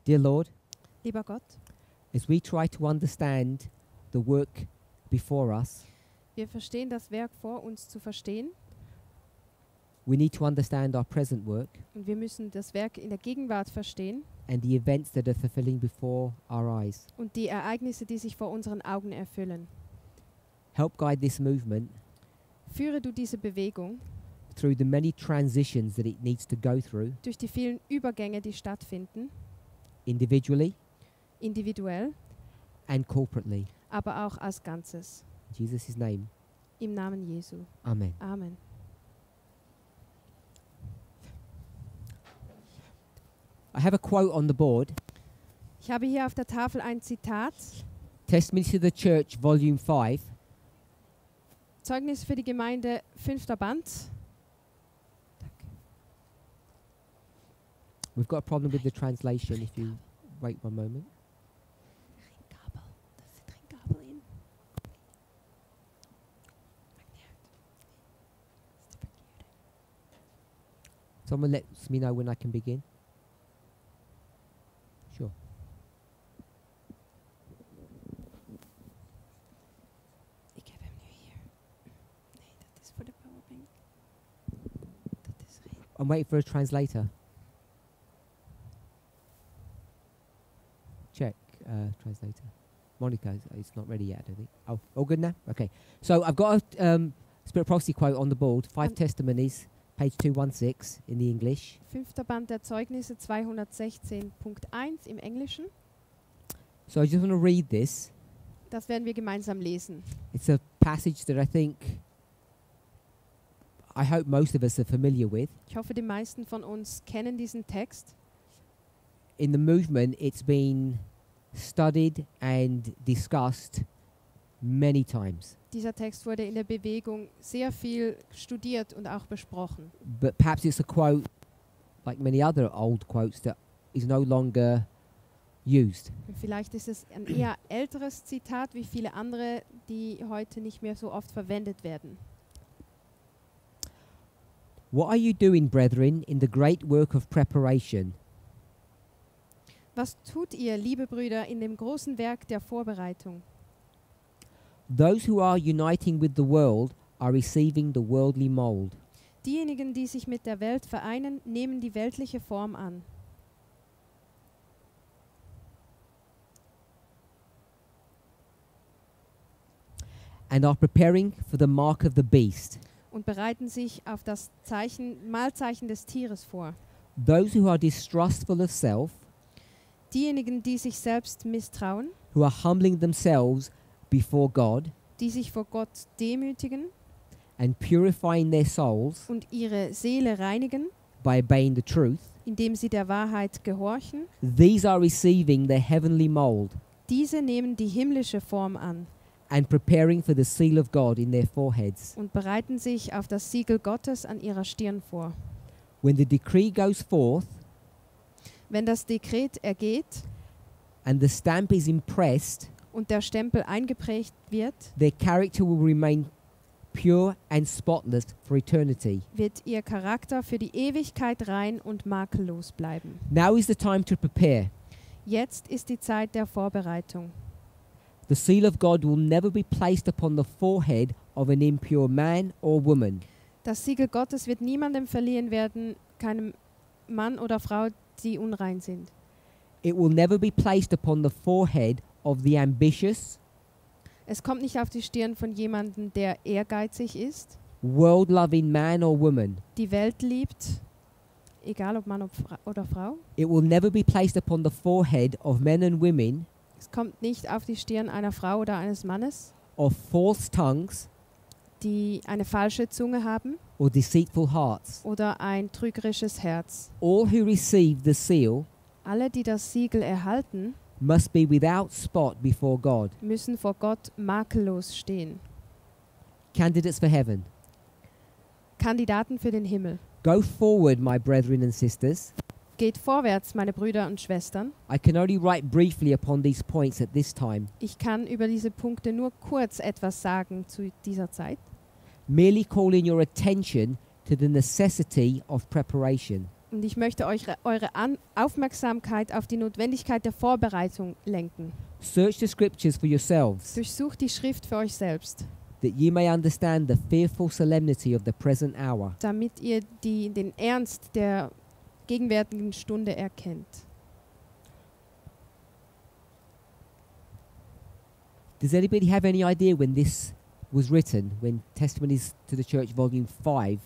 Dear Lord, Lieber Gott, as we try to understand the work before us, wir verstehen das Werk vor uns zu verstehen we need to understand our present work und wir müssen das Werk in der Gegenwart verstehen and the events that are fulfilling before our eyes. und die Ereignisse, die sich vor unseren Augen erfüllen. Help guide this movement Führe du diese Bewegung through the many transitions that it needs to go through, durch die vielen Übergänge, die stattfinden, individually individuell, and corporately. aber auch als Ganzes. In Jesus' name, Im Namen Jesu. amen. Amen. I have a quote on the board, Ich habe hier auf der Tafel ein Zitat, Testimony to the Church, Volume 5, Zeugnis für die Gemeinde, 5. Band. We've got a problem with the translation if you wait one moment. Someone lets me know when I can begin. Sure. Ik heb hem nu hier. Nee, dat is voor de powerbank. Dat is geen... I'm waiting for a translator. Check, translator. Monica, it's not ready yet, I don't think. Oh, all good now? Okay. So I've got a Spirit Prophecy quote on the board, 5 testimonies, page 216 in the English. 5. Band der Zeugnisse 216.1 im Englischen. So I just want to read this. Das werden wir gemeinsam lesen. It's a passage that I hope most of us are familiar with. Ich hoffe, die meisten von uns kennen diesen Text. In the movement, it's been studied and discussed many times. Dieser Text wurde in der Bewegung sehr viel studiert und auch besprochen. But perhaps it's a quote, like many other old quotes, that is no longer used. Und vielleicht ist es ein eher älteres Zitat wie viele andere, die heute nicht mehr so oft verwendet werden. What are you doing, brethren, in the great work of preparation? Was tut ihr, liebe Brüder, in dem großen Werk der Vorbereitung? Those who are uniting with the world are receiving the worldly mold. Diejenigen, die sich mit der Welt vereinen, nehmen die weltliche Form an. And are preparing for the mark of the beast. Und bereiten sich auf das Mahlzeichen des Tieres vor. Those who are distrustful of self, Diejenigen, die sich selbst misstrauen, who are humbling themselves before God die sich vor Gott demütigen and purifying their souls und ihre Seele reinigen, by obeying the truth, indem sie der Wahrheit gehorchen, these are receiving the heavenly mold diese nehmen die himmlische Form an and preparing for the seal of God in their foreheads. und bereiten sich auf das Siegel Gottes an ihrer Stirn vor. When the decree goes forth Wenn das Dekret ergeht and the stamp is impressed, und der Stempel eingeprägt wird, their character will remain pure and spotless for eternity. wird ihr Charakter für die Ewigkeit rein und makellos bleiben. Now is the time to prepare. Jetzt ist die Zeit der Vorbereitung. The seal of God will never be placed upon the forehead of an impure man or woman. Das Siegel Gottes wird niemandem verliehen werden, keinem Mann oder Frau, die unrein sind. It will never be placed upon the forehead of the ambitious, Es kommt nicht auf die Stirn von jemandem, der ehrgeizig ist, world-loving man or woman. die Welt liebt, egal ob Mann oder Frau. It will never be placed upon the forehead of men and women Es kommt nicht auf die Stirn einer Frau oder eines Mannes, of false tongues die eine falsche Zunge haben or deceitful hearts. oder ein trügerisches Herz. All who receive the seal Alle, die das Siegel erhalten, must be without spot before God. müssen vor Gott makellos stehen. Candidates for heaven. Kandidaten für den Himmel. Go forward, my brethren and sisters. Geht vorwärts, meine Brüder und Schwestern. I can only write briefly upon these points at this time, Ich kann über diese Punkte nur kurz etwas sagen zu dieser Zeit. merely calling your attention to the necessity of preparation. Und ich möchte eure Aufmerksamkeit auf die Notwendigkeit der Vorbereitung lenken. Search the scriptures for yourselves, Durchsucht die Schrift für euch selbst, that ye may understand the fearful solemnity of the present hour. damit ihr den Ernst der gegenwärtigen Stunde erkennt. Does anybody have any idea when this was written, when Testimonies to the Church Volume 5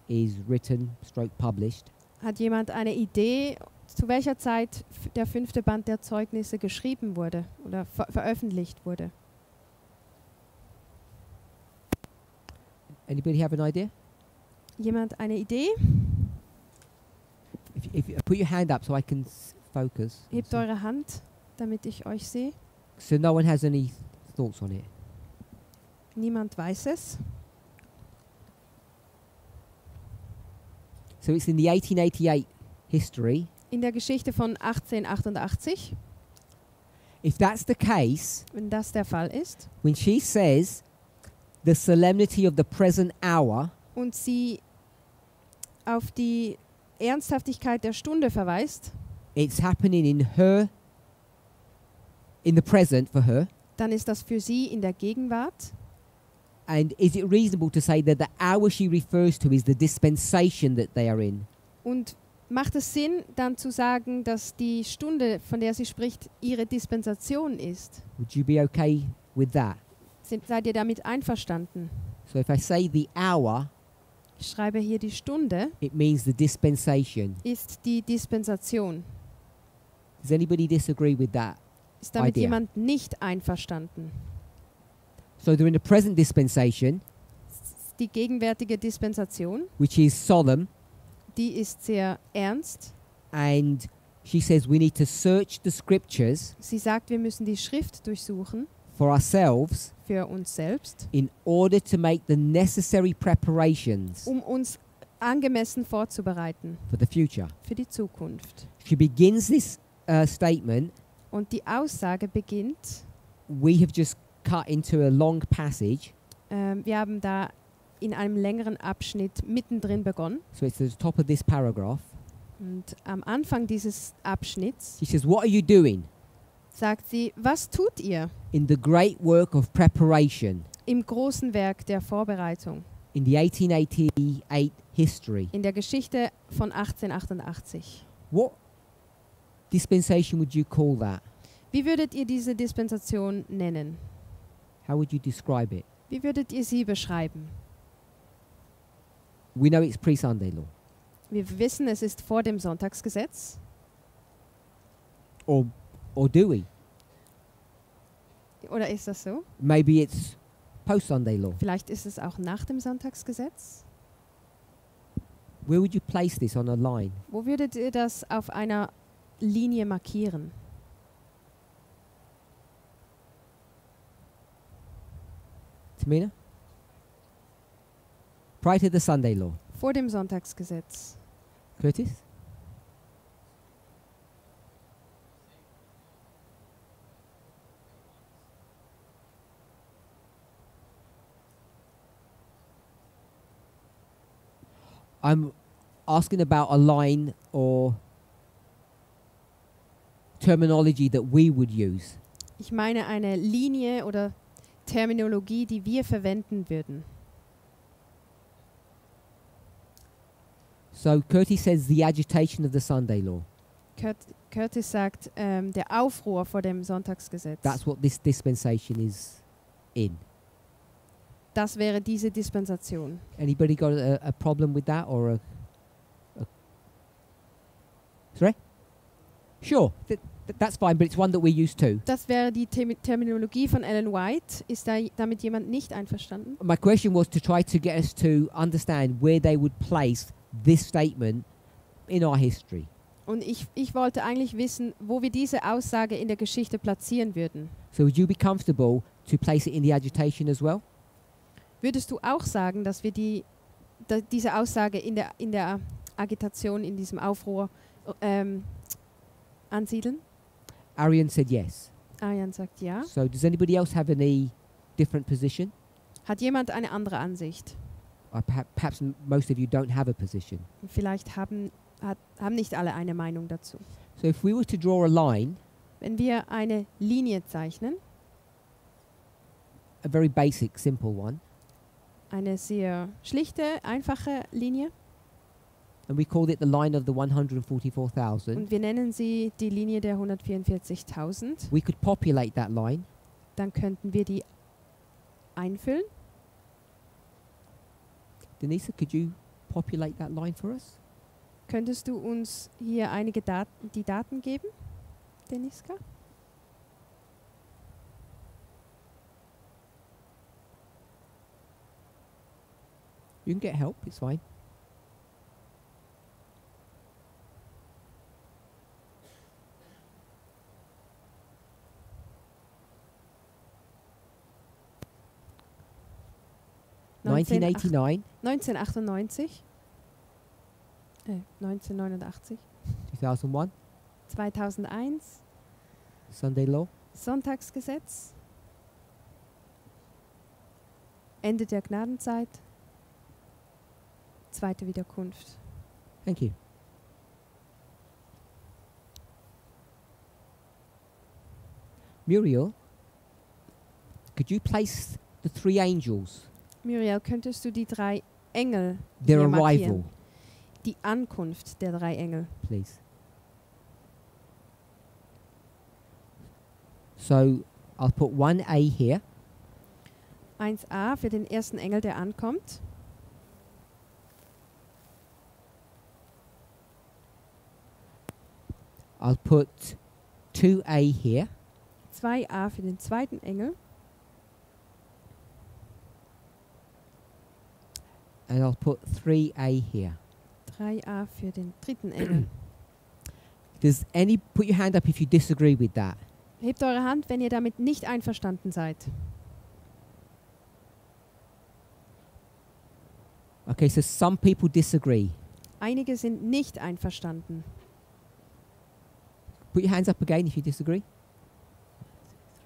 is written, stroke published? Hat jemand eine Idee, zu welcher Zeit der 5. Band der Zeugnisse geschrieben wurde oder veröffentlicht wurde? Anybody have an idea? Jemand eine Idee? If you put your hand up so I can focus. Hebt eure Hand, damit ich euch sehe. So no one has any thoughts on it. Niemand weiß es. So it's in the 1888 history. In der Geschichte von 1888, If that's the case, wenn das der Fall ist, when she says the solemnity of the present hour, und sie auf die Ernsthaftigkeit der Stunde verweist, it's happening in the present for her. dann ist das für sie in der Gegenwart. And is it reasonable to say that the hour she refers to is the dispensation that they are in? Und macht es Sinn, dann zu sagen, dass die Stunde, von der sie spricht, ihre Dispensation ist? Would you be okay with that? Seid ihr damit einverstanden? So if I say the hour, Ich schreibe hier die Stunde, it means the dispensation. ist die Dispensation. Does anybody disagree with that? Ist damit Idea. jemand nicht einverstanden? So they're in the present dispensation, Die gegenwärtige Dispensation, which is solemn, die ist sehr ernst. and she says we need to search the scriptures Sie sagt, wir müssen die Schrift durchsuchen for ourselves für uns selbst, in order to make the necessary preparations um uns angemessen vorzubereiten for the future. für die Zukunft. She begins this statement. Und die Aussage beginnt, We have just cut into a long passage, wir haben da in einem längeren Abschnitt mittendrin begonnen. so it's at the top of this paragraph. Und am Anfang dieses Abschnitts She says, what are you doing sagt sie, was tut ihr in the great work of preparation im großen Werk der Vorbereitung, in the 1888 history? in der Geschichte von 1888? What dispensation would you call that? Wie würdet ihr diese Dispensation nennen? How would you describe it? Wie würdet ihr sie beschreiben? We know it's pre-Sunday law. Wir wissen, es ist vor dem Sonntagsgesetz. Or do we? Oder ist das so? Maybe it's post-Sunday law. Vielleicht ist es auch nach dem Sonntagsgesetz. Where would you place this on a line? Wo würdet ihr das auf einer Linie markieren? Tamina? Prior to the Sunday law. Vor dem Sonntagsgesetz. Curtis? I'm asking about a line or terminology that we would use. Ich meine eine Linie oder Terminologie, die wir verwenden würden. So Curtis says the agitation of the Sunday law. Curtis sagt, der Aufruhr vor dem Sonntagsgesetz. That's what this dispensation is in. Das wäre diese Dispensation. Anybody got a problem with that or a sorry? Sure, that's fine, but it's one that we use too. Das wäre die Terminologie von Ellen White. Ist damit jemand nicht einverstanden? My question was to try to get us to understand where they would place this statement in our history. Und ich wollte eigentlich wissen, wo wir diese Aussage in der Geschichte platzieren würden. So would you be comfortable to place it in the agitation as well? Würdest du auch sagen, dass wir diese Aussage in der Agitation, in diesem Aufruhr ansiedeln? Arian said yes. Arian sagt ja. So does anybody else have any different position? Hat jemand eine andere Ansicht? Or perhaps most of you don't have a position. Vielleicht haben haben nicht alle eine Meinung dazu. So if we were to draw a line, Wenn wir eine Linie zeichnen, a very basic, simple one, eine sehr schlichte, einfache Linie, and we called it the line of the 144,000, und wir nennen sie die Linie der 144.000, we could populate that line dann könnten wir die einfüllen. Denisa, could you populate that line for us? Könntest du uns hier einige die Daten geben, Deniska? You can get help, it's fine. Neunzehn- 1989, 1998, 1989, 2001, 2001, Sunday Law, Sonntagsgesetz, Ende der Gnadenzeit, zweite Wiederkunft. Thank you. Muriel, could you place the three angels, Muriel, könntest du die drei Engel their hier arrival, markieren? Die Ankunft der drei Engel. please? So I'll put 1A here. 1a für den ersten Engel, der ankommt. I'll put 2A here. 2a für den zweiten Engel. And I'll put 3A here. 3a für den dritten Engel. Does any put your hand up if you disagree with that? Hebt eure Hand, wenn ihr damit nicht einverstanden seid. Okay, so some people disagree. Einige sind nicht einverstanden. Put your hands up again if you disagree.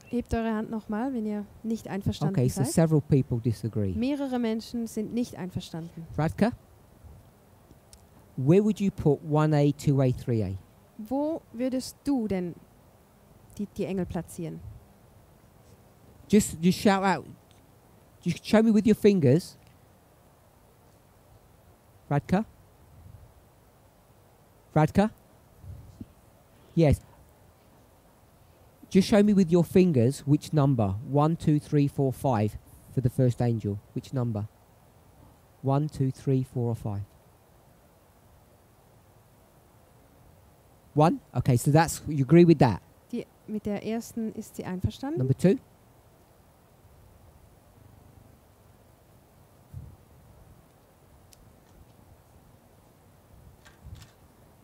Hebt eure Hand nochmal, wenn ihr nicht einverstanden Okay, so seid. several people disagree. Mehrere Menschen sind nicht einverstanden. Radka, where would you put 1A, 2A, 3A? Wo würdest du denn die Engel platzieren? Just shout out. Just show me with your fingers. Radka? Radka? Yes. Just show me with your fingers which number. 1, 2, 3, 4, 5 for the first angel. Which number? 1, 2, 3, 4 or 5? 1? Okay, so that's, you agree with that. Mit der ersten ist sie einverstanden. Number 2?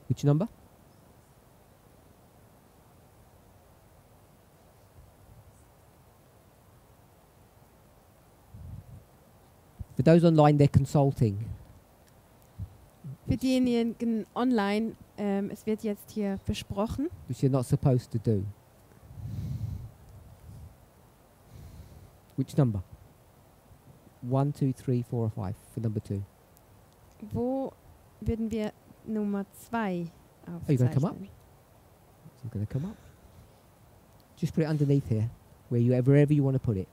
Which number? For those online, they're consulting. Für diejenigen online, es wird jetzt hier besprochen. Which you're not supposed to do. Which number? 1, 2, 3, 4 or 5 for number 2. Wo würden wir Nummer 2 you gonna come up? aufzeichnen? It's going to come up. Just put it underneath here, wherever you want to put it.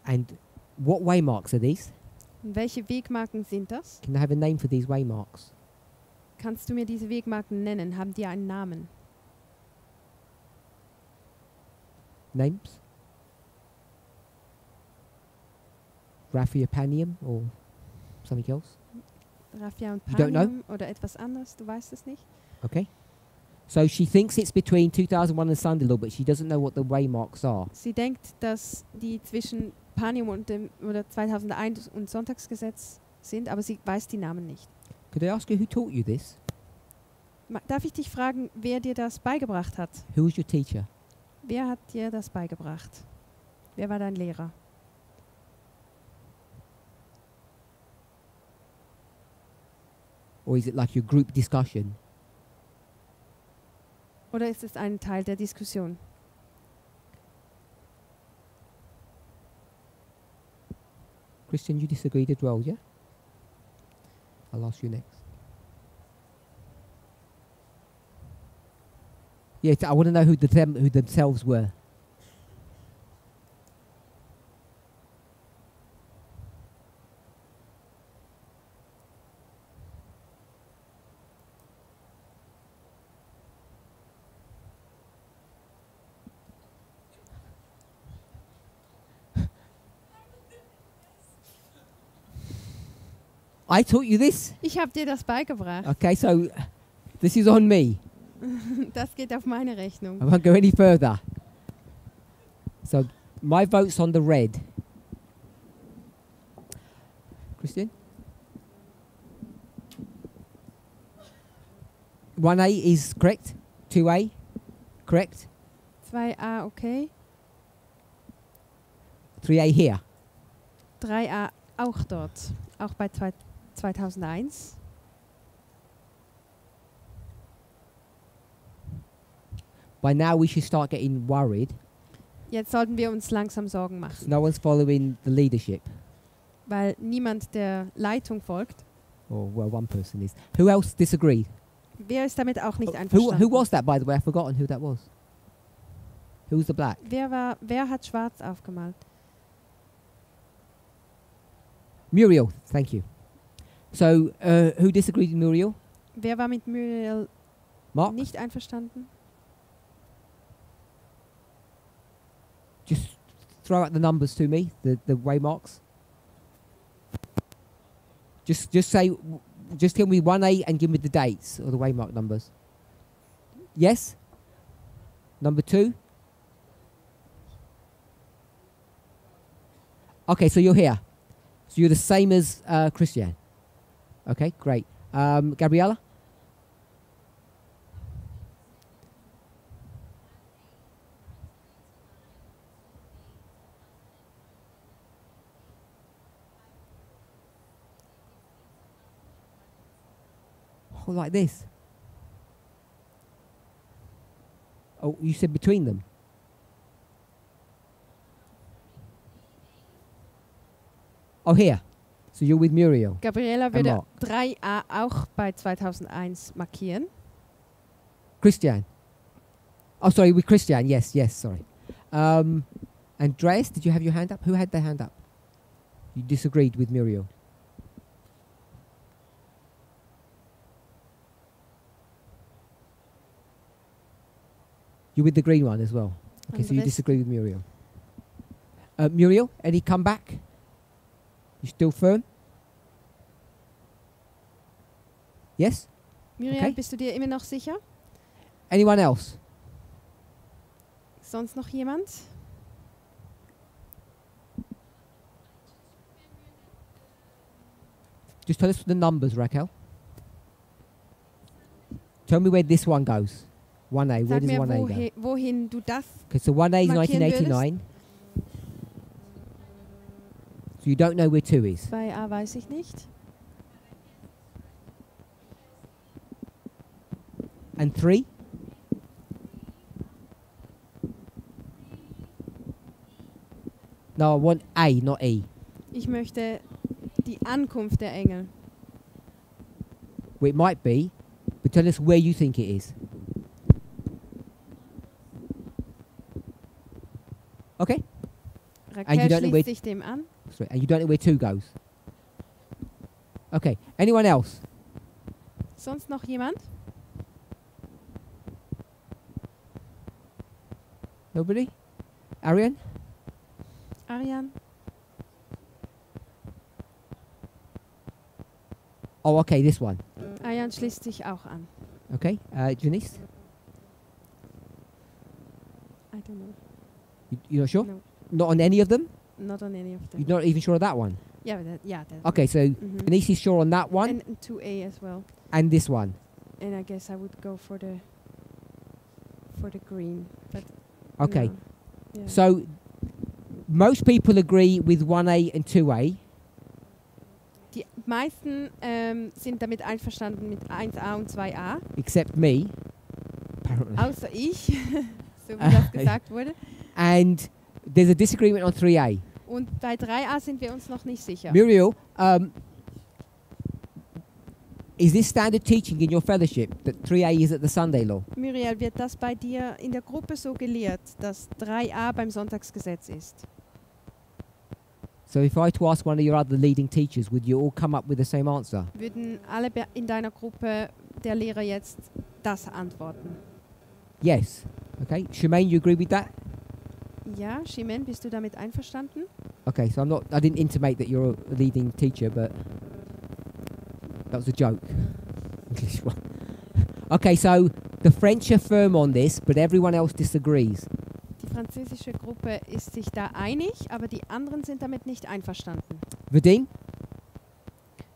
And what waymarks are these? Und welche Wegmarken sind das? Can I have a name for these waymarks? Kannst du mir diese Wegmarken nennen? Haben die einen Namen? Names? Raphiopanium or something else? Raffia und You don't know? Panium oder etwas anderes? Du weißt es nicht? Okay. So she thinks it's between 2001 and Sunday Law, but she doesn't know what the waymarks are. Sie denkt, dass die zwischen Panium und dem oder 2001 und Sonntagsgesetz sind, aber sie weiß die Namen nicht. Could I ask you who taught you this? Darf ich dich fragen, wer dir das beigebracht hat? Who was your teacher? Wer hat dir das beigebracht? Wer war dein Lehrer? Or is it like your group discussion? Oder ist es ein Teil der Diskussion? Christian, you disagreed as well, yeah? I'll ask you next. Yeah, I want to know who themselves were. I taught you this. Ich habe dir das beigebracht. Okay, so this is on me. Das geht auf meine Rechnung. I won't go any further. So my vote's on the red. Christian? 1A is correct. 2A, correct. 2a okay. 3A here. 3a auch dort. Auch bei 2001. By now we should start getting worried. Jetzt sollten wir uns langsam Sorgen machen, No one's following the leadership. weil niemand der Leitung folgt. Or, well, one person is. Who else disagreed? Wer ist damit auch nicht Who einverstanden? was that, by the way? I've forgotten who that was. Who was the black? Wer hat schwarz aufgemalt? Muriel, thank you. So, who disagreed with Muriel? Wer war mit Muriel Mark? nicht einverstanden? Just throw out the numbers to me, the waymarks. Just tell me 1A and give me the dates or the waymark numbers. Yes? Number 2? Okay, so you're here. So you're the same as Christian. Okay, great. Gabriella? Oh, like this. Oh, you said between them. Oh, here. So you're with Muriel. Gabriela würde Mark. 3a auch bei 2001 markieren. Christian. Oh, sorry, with Christian. Yes, sorry. Andreas, did you have your hand up? Who had their hand up? You disagreed with Muriel. You're with the green one as well. Okay, so you Andres. disagree with Muriel. Muriel, any comeback? You still firm? Yes? Muriel, Okay. bist du dir immer noch sicher? Anyone else? Sonst noch jemand? Just tell us the numbers, Raquel. Tell me where this one goes. 1A, where Sag does mir, 1A go? wohin du das... Okay, so 1A is markieren 1989. So you don't know where 2 is. 2a weiß ich nicht. And 3? No, I want A, not E. Ich möchte die Ankunft der Engel. Well, it might be, but tell us where you think it is. Okay? And you Raquel don't know where- schließt sich dem an. Sorry, and you don't know where 2 goes. Okay, anyone else? Sonst noch jemand? Nobody? Arian? Arian? Oh, okay, this one. Arian schließt sich auch an. Okay, Janice? I don't know. You're not sure? No, Not on any of them? not on any of them. You're not even sure of that one? Yeah, that Okay, so Mhm. Janice is sure on that one And 2a as well. and this one. And I guess I would go for the green. But Okay, no. Yeah. so most people agree with 1A and 2A. Die meisten sind damit einverstanden mit 1a und 2a, Except me, apparently. außer ich, so wie das gesagt wurde. And there's a disagreement on 3A. Und bei 3a sind wir uns noch nicht sicher. Muriel, is this standard teaching in your fellowship that 3A is at the Sunday law? Muriel, wird das bei dir in der Gruppe so gelehrt, dass 3a beim Sonntagsgesetz ist? So if I were to ask one of your other leading teachers, would you all come up with the same answer? Würden alle in deiner Gruppe der Lehrer jetzt das antworten? Yes. Okay. Shemaine, you agree with that? Ja, Shimen, bist du damit einverstanden? Okay, so I didn't intimate that you're a leading teacher, but that was a joke. English one. Okay, so the French are firm on this, but everyone else disagrees. Die französische Gruppe ist sich da einig, aber die anderen sind damit nicht einverstanden. Vadim?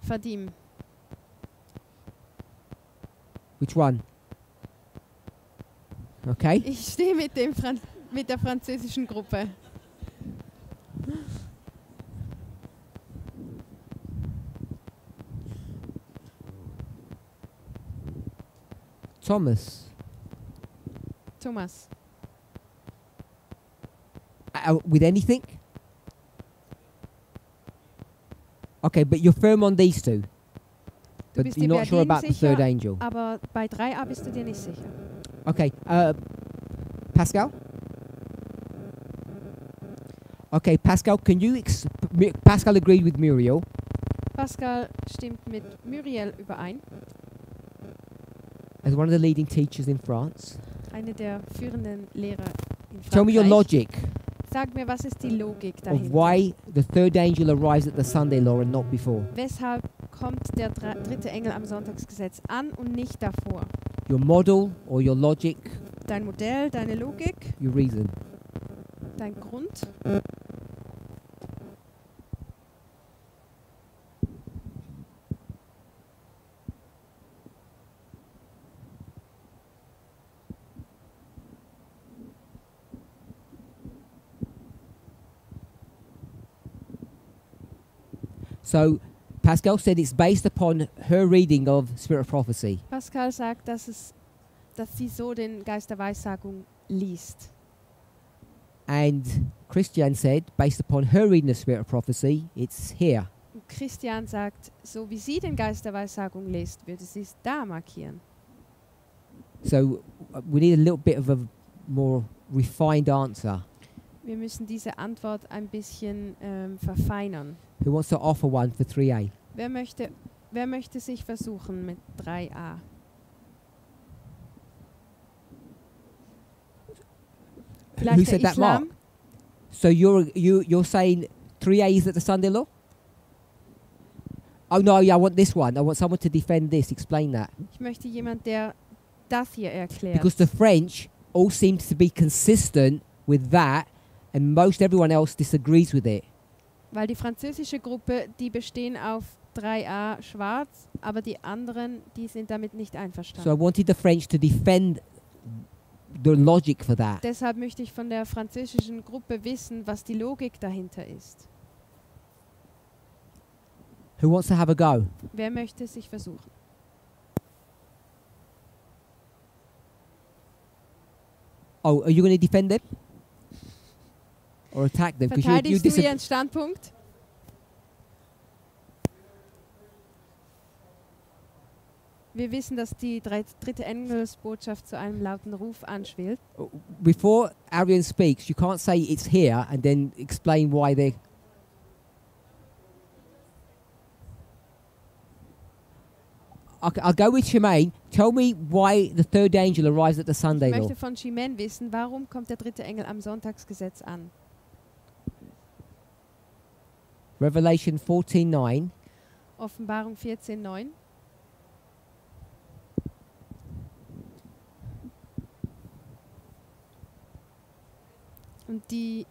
Vadim, Which one? Okay. ich stehe mit der französischen Gruppe. Thomas? Thomas, With anything? Okay, but you're firm on these two. du But bist you're dir not bei sure denen about the third sicher, angel. aber bei 3a bist du dir nicht sicher. Okay, Pascal? Okay, Pascal, can you... Pascal agreed with Muriel. Pascal stimmt mit Muriel überein, As one of the leading teachers in France. eine der führenden Lehrer in Tell me your Frankreich. logic Sag mir, was ist die Logik of dahinter? why the third angel arrives at the Sunday law and not before. Weshalb kommt der dritte Engel am Sonntagsgesetz an und nicht davor? Your model or your logic, Dein Modell, deine Logik, your reason. dein Grund? So Pascal said it's based upon her reading of Spirit of Prophecy. Pascal sagt, dass sie so den Geist der Weissagung liest. And Christian said, based upon her reading of Spirit of Prophecy, it's here. Und Christian sagt, so wie sie den Geist der Weissagung liest, würde sie es da markieren. So we need a little bit of a more refined answer. Wir müssen diese Antwort ein bisschen verfeinern. Who wants to offer one for 3A? Wer möchte sich versuchen mit 3a? Who Vielleicht der said that, Mark? Islam? So you're saying 3A is at the Sunday law? Oh no, yeah, I want this one. I want someone to defend this. Explain that. Ich möchte jemand, der das hier erklärt. Because the French all seem to be consistent with that, and most everyone else disagrees with it. Weil die französische Gruppe, die bestehen auf 3a schwarz, aber die anderen, die sind damit nicht So I einverstanden. wanted the French to defend the logic for that. Deshalb möchte ich von der französischen Gruppe wissen, was die Logik dahinter ist. Who wants to have a go? Wer möchte sich versuchen? Oh, are you going to defend them? Or attack them? Because you Verteidigst du disagree. ihren Standpunkt? Wir wissen, dass die dritte Engelsbotschaft zu einem lauten Ruf anschwillt. Before Arian speaks, you can't say it's here and then explain why they... Okay, I'll go with Shemaine. Tell me why the third angel arrives at the Sunday Ich law. möchte von Shimen wissen, warum kommt der dritte Engel am Sonntagsgesetz an? Revelation 14:9. Offenbarung 14,9. Und die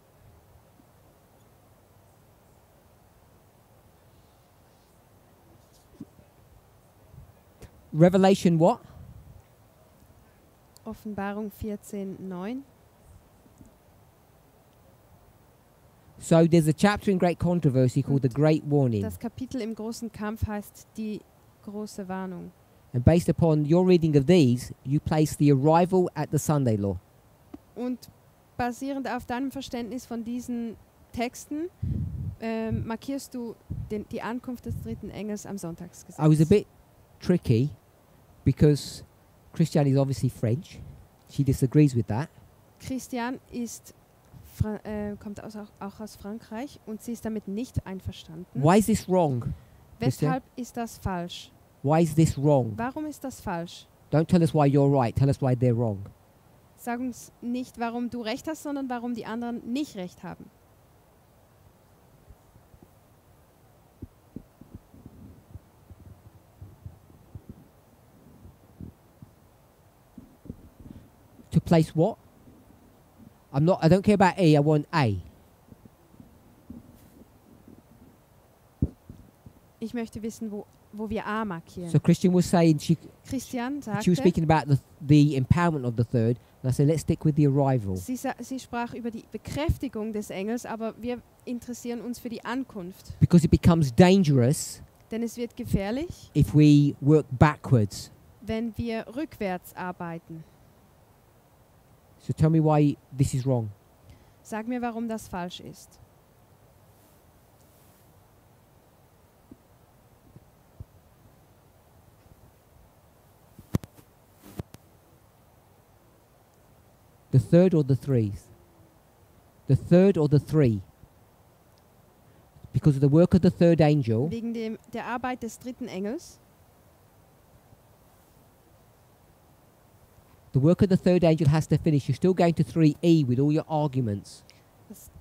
Revelation what? Offenbarung 14,9. So there's a chapter in Great Controversy called The Great Warning. Das Kapitel im großen Kampf heißt die große Warnung. And based upon your reading of these, you place the arrival at the Sunday law. Und basierend auf deinem Verständnis von diesen Texten markierst du die Ankunft des dritten Engels am Sonntagsgesetz. I was a bit tricky because Christiane is obviously French. She disagrees with that. Christian kommt auch aus Frankreich und sie ist damit nicht einverstanden. Why is this wrong? Weshalb ist das falsch? Why is this wrong? Warum ist das falsch? Don't tell us why you're right. Tell us why they're wrong. Sag uns nicht, warum du recht hast, sondern warum die anderen nicht recht haben. To place what? I don't care about E, I want A. Ich möchte wissen, wo wir A markieren. So Christian was saying Christian she was sagte, speaking about the empowerment of the third. And I said, let's stick with the arrival. sie sprach über die Bekräftigung des Engels, aber wir interessieren uns für die Ankunft. Because it becomes dangerous Denn es wird gefährlich, if we work backwards. wenn wir rückwärts arbeiten. So tell me why this is wrong. Sag mir, warum das falsch ist. The third or the threes? The third or the three? Because of the work of the third angel, Wegen der Arbeit des dritten Engels. the work of the third angel has to finish. You're still going to 3E with all your arguments.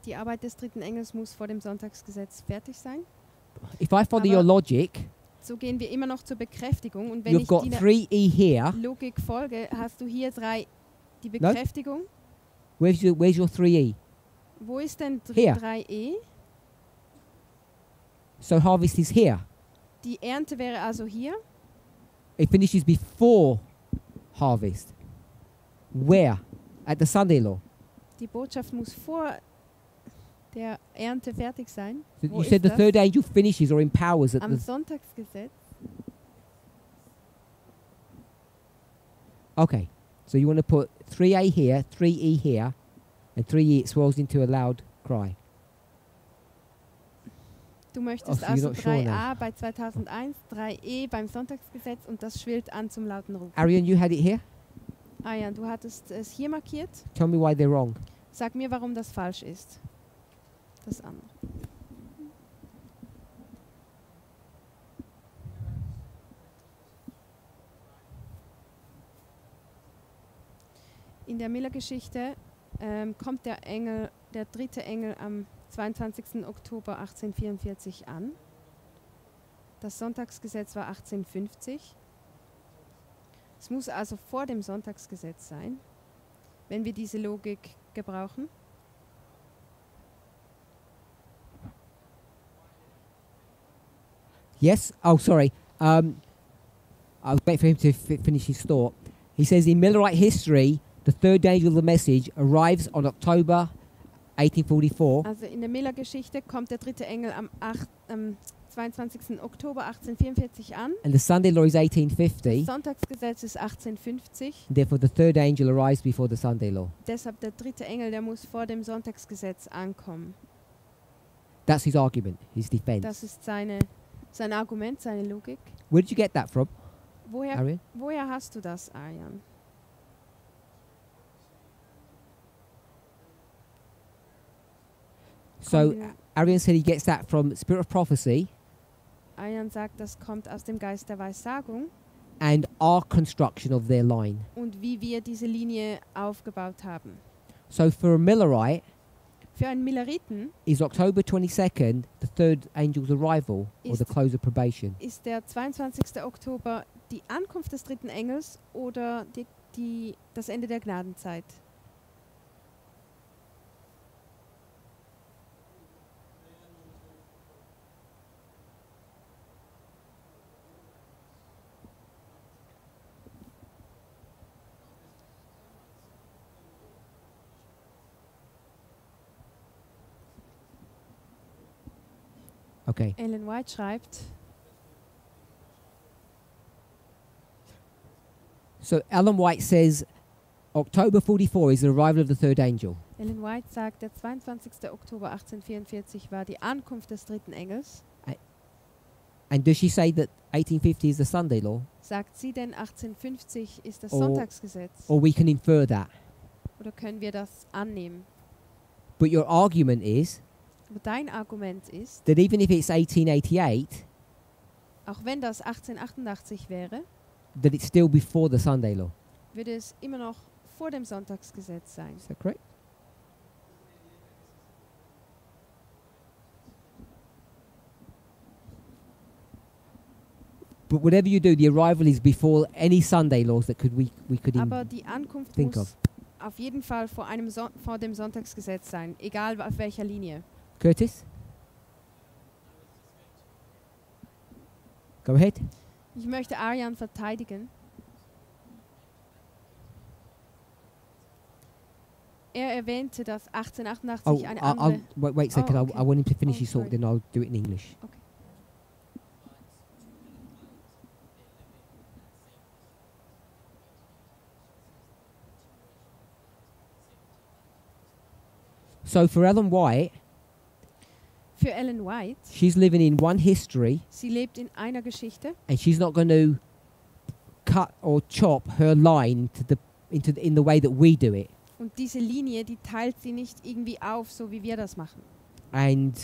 Die Arbeit des dritten Engels muss vor dem Sonntagsgesetz fertig sein. If I follow Aber your logic, So gehen wir immer noch zur Bekräftigung. Und wenn you've ich got die 3E here. Logik folge, hast du hier die Bekräftigung. Where's your 3E? Wo ist denn Here. 3e? So harvest is here. Die Ernte wäre also hier. It finishes before harvest. Where? At the Sunday law. Die Botschaft muss vor der Ernte fertig sein. So Wo you ist said the das? third angel finishes or empowers at Am the... Sonntagsgesetz. Okay. So you want to put 3A here, 3E here, and 3E it swells into a loud cry. Du möchtest you're also not sure 3a bei 2001, 3e beim Sonntagsgesetz und das schwillt an zum lauten Ruf. Arian, you had it here? Ah ja, du hattest es hier markiert. Tell me why they're wrong. Sag mir, warum das falsch ist. Das andere. In der Miller-Geschichte kommt der dritte Engel am 22. Oktober 1844 an. Das Sonntagsgesetz war 1850. Es muss also vor dem Sonntagsgesetz sein, wenn wir diese Logik gebrauchen. Yes? Oh, sorry. I'll wait for him to finish his thought. He says, in Millerite history, the third angel of the message arrives on October 1844. Also in der Miller-Geschichte kommt der dritte Engel am 22. Oktober 1844 an. And the Sunday law is Das 1850. Sonntagsgesetz ist 1850. Therefore, the third angel arrives before the Sunday law. Deshalb der dritte Engel, der muss vor dem Sonntagsgesetz ankommen. That's his argument, his defense. Das ist sein Argument, seine Logik. Where did you get that from, Woher Arian? hast du das, Arian? So, Kombina- Arian said he gets that from Spirit of Prophecy Arian sagt, das kommt aus dem Geist der Weissagung and our construction of their line. und wie wir diese Linie aufgebaut haben. So, for a Millerite, Für einen Milleriten is October 22nd the third angel's arrival or the Ist- close of probation? ist der 22. Oktober die Ankunft des dritten Engels oder das Ende der Gnadenzeit? Okay. Ellen White schreibt, So Ellen White says October 44 is the arrival of the third angel. Ellen White sagt, der 22. Oktober 1844 war die Ankunft des dritten Engels. And does she say that 1850 is the Sunday law? Sagt sie denn 1850 ist das Oh. Sonntagsgesetz? Or we can infer that. Oder können wir das annehmen? But your argument is Aber dein Argument ist, that even if it's 1888, auch wenn das 1888 wäre, that it's still before the Sunday law. würde es immer noch vor dem Sonntagsgesetz sein. Is that correct? But whatever you do, the arrival is before any Sunday laws that we could Aber die Ankunft think muss auf jeden Fall vor dem Sonntagsgesetz sein, egal auf welcher Linie. Curtis? Go ahead. Ich möchte Arjan verteidigen. Er erwähnte, dass 1888 eine andere... wait a second. Oh, okay. I want him to finish Oh, his thought, sorry. then I'll do it in English. Okay. So for Ellen White, Für Ellen White, she's living in one history, sie lebt in einer Geschichte and she's not going to cut or chop her line in the way that we do it. und diese Linie, die teilt sie nicht irgendwie auf, so wie wir das machen. And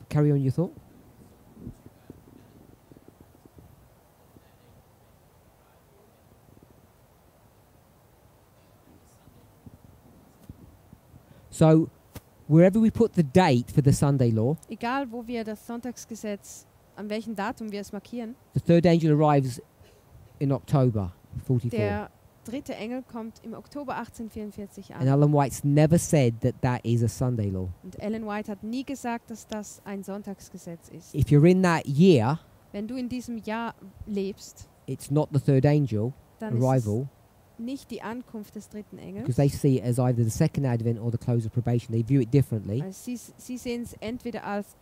carry on your thought. So, wherever we put the date for the Sunday law, Egal, wo wir das Sonntagsgesetz, an welchem Datum wir es markieren, the third angel arrives in October 44. der dritte Engel kommt im Oktober 1844 And an. Ellen White's never said that that is a Sunday law. Und Ellen White hat nie gesagt, dass das ein Sonntagsgesetz ist. If you're in that year, Wenn du in diesem Jahr lebst, it's not the third angel dann ist es arrival, nicht die Ankunft des dritten Engels. because they see it as either the second advent or the close of probation. They view it differently. Also sie sehen es entweder als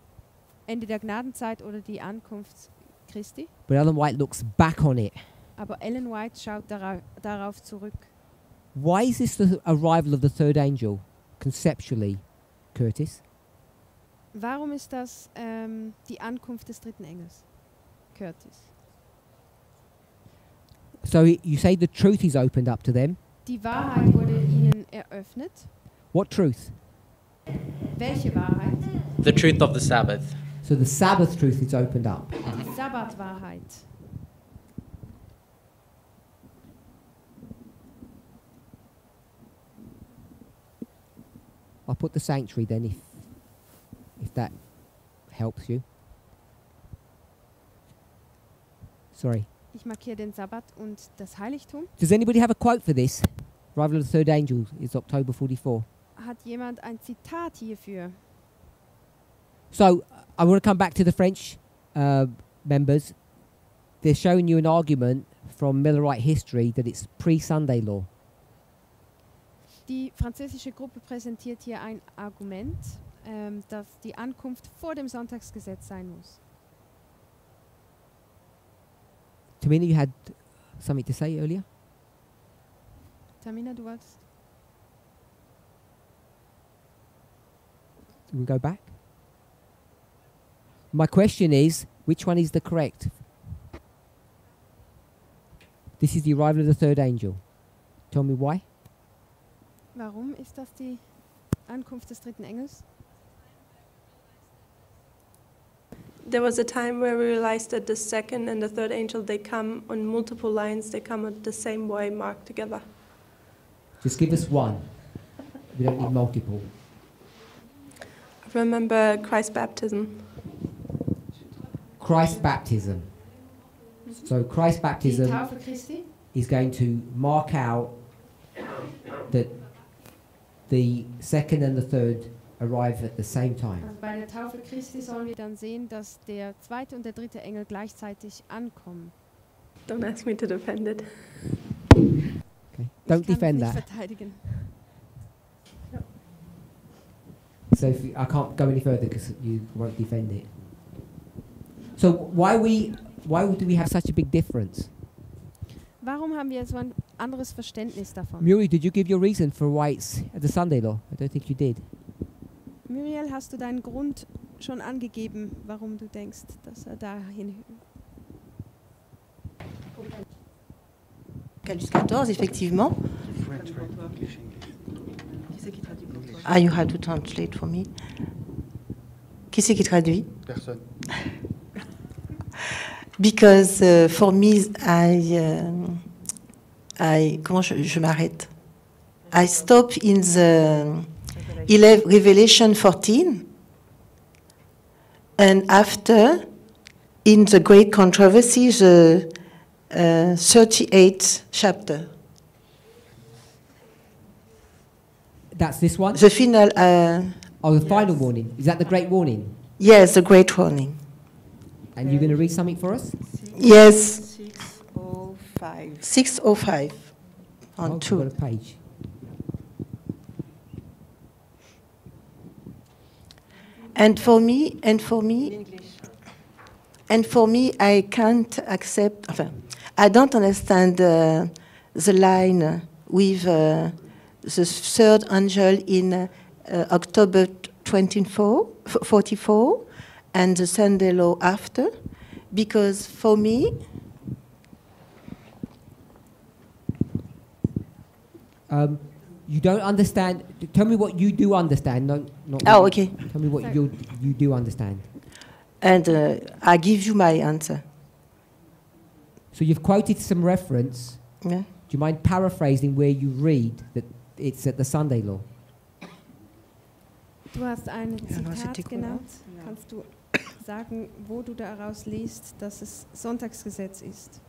Ende der Gnadenzeit oder die Ankunft Christi. But Ellen White looks back on it. Aber Ellen White schaut darauf zurück. Why is this the arrival of the third angel, conceptually, Curtis? Warum ist das die Ankunft des dritten Engels? Curtis. So you say the truth is opened up to them. Die Wahrheit wurde ihnen eröffnet. What truth? Welche Wahrheit? The truth of the Sabbath. So the Sabbath truth is opened up. Die Sabbatwahrheit. I'll put the sanctuary then if that helps you. Sorry. Ich markiere den Sabbat und das Heiligtum. Does anybody have a quote for this? Arrival of the third angel is October 44. Hat jemand ein Zitat hierfür? So I want to come back to the French members. They're showing you an argument from Millerite history that it's pre-Sunday law. Die französische Gruppe präsentiert hier ein Argument, dass die Ankunft vor dem Sonntagsgesetz sein muss. Tamina, you had something to say earlier? Tamina, du wolltest? Do we go back? My question is, which one is the correct? This is the arrival of the third angel. Tell me why. Warum ist das die Ankunft des dritten Engels? There was a time where we realized that the second and the third angel, they come on multiple lines, they come at the same way marked together. Just give us one. We don't need multiple. I remember Christ's baptism. Christ's baptism. So Christ's Die baptism Taufe Christi is going to mark out that the second and the third arrive at the same time. Also bei der Taufe Christi sollen wir dann sehen, dass der zweite und der dritte Engel gleichzeitig ankommen. Don't ask me to defend it. Okay. Don't Ich kann defend es nicht that. verteidigen. So if I can't go any further because you won't defend it. So why do we have such a big difference? Warum haben wir so anderes Verständnis davon. Muriel, did you give your reason for why it's the Sunday law? I don't think you did. Muriel, hast du deinen Grund schon angegeben, warum du denkst, dass dahin... Jusqu'à 14, effectivement. Ah, you have to translate for me. Qui c'est qui traduit? Personne. Because for me, comment je m'arrête? I stop in the Revelation 14, and after, in the great controversy, the 38th chapter. That's this one? The final, Oh, the final warning. Is that the great warning? yes, the great warning. And you're going to read something for us? Yes, 605. 605 on Oh, 2. I've got a page. And for me, I can't accept. Enfin, I don't understand the line with the third angel in October 44 and the Sunday law after, because for me, You don't understand. Tell me what you do understand. Not oh, what okay, Tell me what you do understand. and I give you my answer. So you've quoted some reference. Yeah. Do you mind paraphrasing where you read that it's at the Sunday law? Du hast ein Ja, du hast Zitat die Titel, genannt. Kannst du sagen, wo du daraus liest, dass es Sonntagsgesetz ist?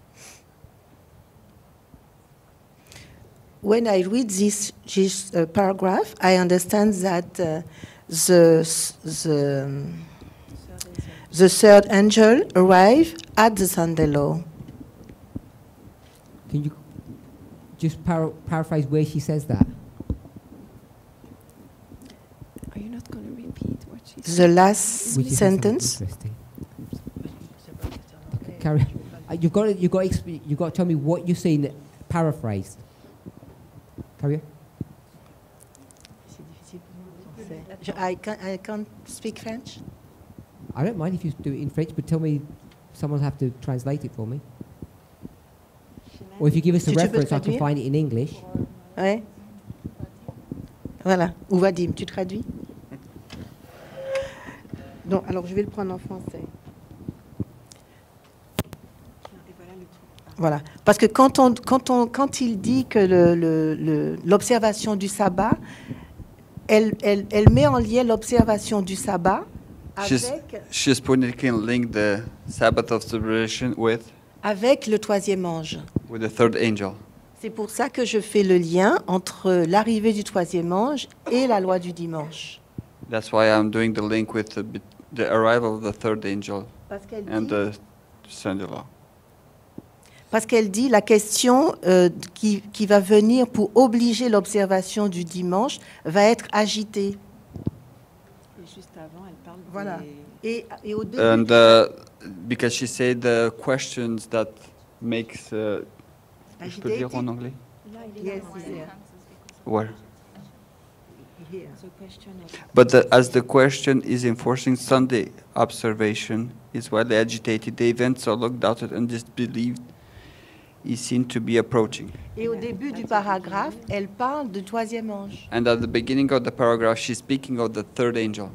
When I read this paragraph, I understand that the third angel arrived at the Sunday law. Can you just paraphrase where she says that? Are you not going to repeat what she The said? last Which is something sentence. interesting. Okay, carry on. You've got to tell me what you've seen paraphrased. Carry on. I can't speak French. I don't mind if you do it in French, but tell me, someone have to translate it for me. Or if you give us a Tu peux reference, I can traduire? find it in English. Ouais. Voilà. Ou Vadim, tu traduis? Non, alors je vais le prendre en français. Voilà. Parce que quand il dit que l'observation du sabbat, elle met en lien l'observation du sabbat She's pointing link the Sabbath of celebration avec le troisième ange. with the third angel. C'est pour ça que je fais le lien entre l'arrivée du troisième ange et la loi du dimanche. That's why I'm doing the link with the arrival of the third angel Parce qu'elle and dit, the Sunday law. la question qui va venir pour obliger l'observation du dimanche va être agitée. Et juste avant, elle parle Voilà. des... Et au début, And because she said the questions that makes je peux dire en anglais? yes, is there. Where? Here. The question of... But as the question is enforcing Sunday observation is widely agitated, the events are looked doubted and disbelieved is seen to be approaching. Et au début du paragraphe, elle parle du troisième ange. And at the beginning of the paragraph, she's speaking of the third angel.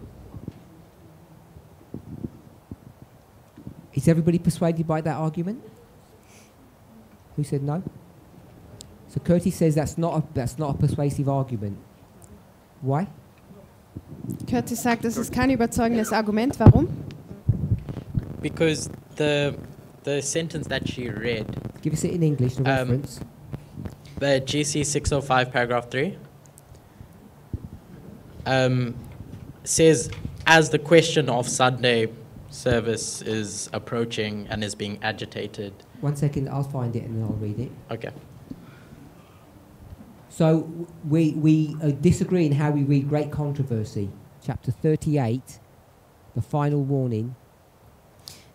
Is everybody persuaded by that argument? Who said no? So Curtis says that's not a persuasive argument. Why? Curtis sagt, das ist kein überzeugendes Argument. Warum? Because the sentence that she read, Give us it in English, the reference. the GC 605 paragraph 3, says, as the question of Sunday service is approaching and is being agitated. 1 second, I'll find it and then I'll read it. Okay. So we disagree in how we read Great Controversy, chapter 38, the final warning.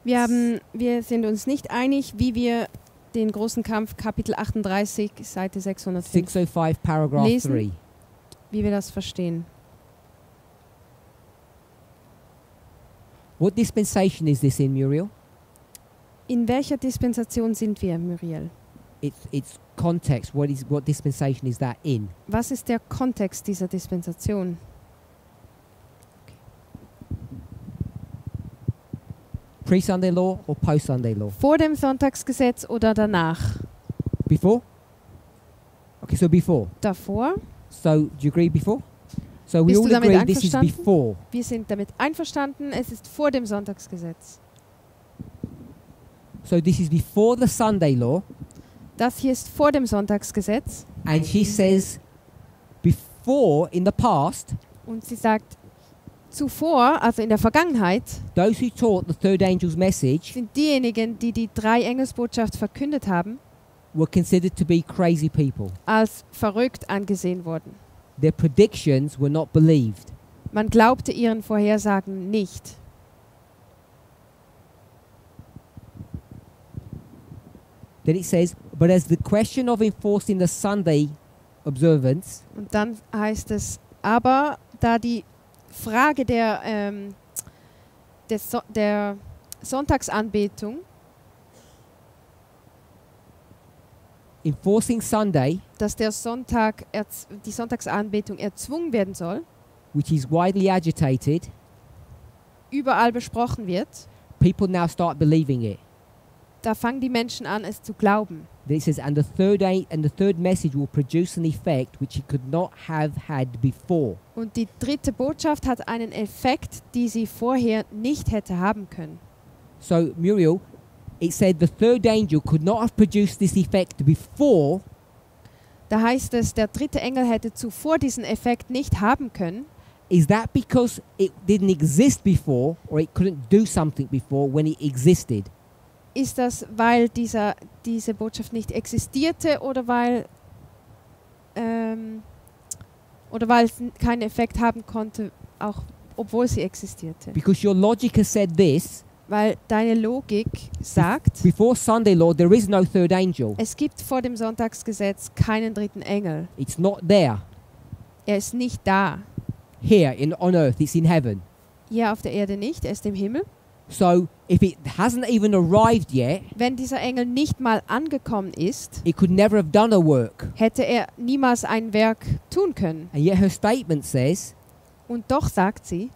Wir sind uns nicht einig, wie wir den großen Kampf, Kapitel 38, Seite 605, 605, paragraph Lesen. 3. wie wir das verstehen. What dispensation is this in, Muriel? In welcher Dispensation sind wir, Muriel? It's context. What dispensation is that in? Was ist der Kontext dieser Dispensation? Pre-Sunday law or post-Sunday law? Vor dem Sonntagsgesetz oder danach? Before? Okay, so before. Davor? So, do you agree before? So we Bist du all damit agree this is einverstanden? before. Wir sind damit einverstanden, es ist vor dem Sonntagsgesetz. So this is before the Sunday law. Das hier ist vor dem Sonntagsgesetz. And she says, before, in the past, Und sie sagt, zuvor, also in der Vergangenheit, those who taught the third angel's message sind diejenigen, die die 3 Engelsbotschaft verkündet haben, were considered to be crazy people. als verrückt angesehen worden. Their predictions were not believed. Man glaubte ihren Vorhersagen nicht. Then it says, but as the question of enforcing the Sunday observance Und dann heißt es, aber da die Frage der Sonntagsanbetung, enforcing Sunday, dass der die Sonntagsanbetung erzwungen werden soll, which is widely agitated, überall besprochen wird, people now start believing it. da fangen die Menschen an, es zu glauben. Then it says, and the third message will produce an effect which it could not have had before. Und die 3. Botschaft hat einen Effekt, die sie vorher nicht hätte haben können. So Muriel, it said the third angel could not have produced this effect before. Da heißt es, der 3. Engel hätte zuvor diesen Effekt nicht haben können. Is that because it didn't exist before, or it couldn't do something before when it existed? Ist das, weil diese Botschaft nicht existierte oder weil es keinen Effekt haben konnte, auch obwohl sie existierte? Because your logic has said this, Weil deine Logik sagt, before Sunday law there is no third angel. es gibt vor dem Sonntagsgesetz keinen 3. Engel. It's not there. Er ist nicht da. Here on earth, it's in heaven. Hier auf der Erde nicht, er ist im Himmel. So if it hasn't even arrived yet, Wenn dieser Engel nicht mal angekommen ist, it could never have done a work. hätte er niemals ein Werk tun können. And yet her statement says Und doch sagt sie,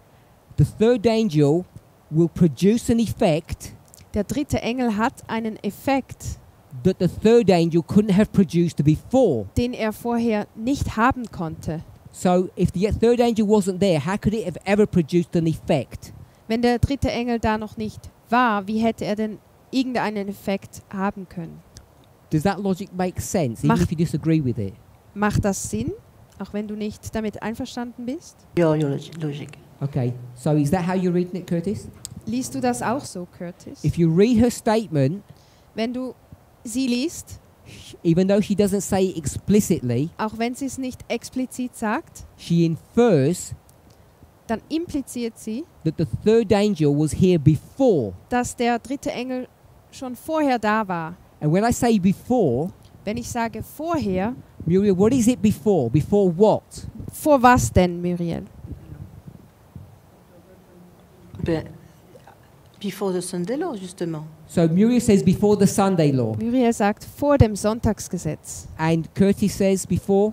the third angel will produce an effect der 3. Engel hat einen Effekt, that the third angel couldn't have produced before. den er vorher nicht haben konnte. So if the third angel wasn't there, how could it have ever produced an effect? Wenn der 3. Engel da noch nicht war, wie hätte er denn irgendeinen Effekt haben können? Does that logic make sense, even Macht- if you disagree with it? Macht das Sinn, auch wenn du nicht damit einverstanden bist? Your logic. Okay, so is that how you're reading it, Curtis? Liest du das auch so, Curtis? If you read her statement, Wenn du sie liest, even though she doesn't say it explicitly, auch wenn sie es nicht explizit sagt, she infers dann impliziert sie, that the third angel was here before. dass der 3. Engel schon vorher da war. And when I say before, Wenn ich sage vorher, Muriel, what is it before? Before what? vor was denn, Muriel? Ben, before the Sunday law, justement. So Muriel says before the Sunday law, Muriel sagt vor dem Sonntagsgesetz. and Curtis says before.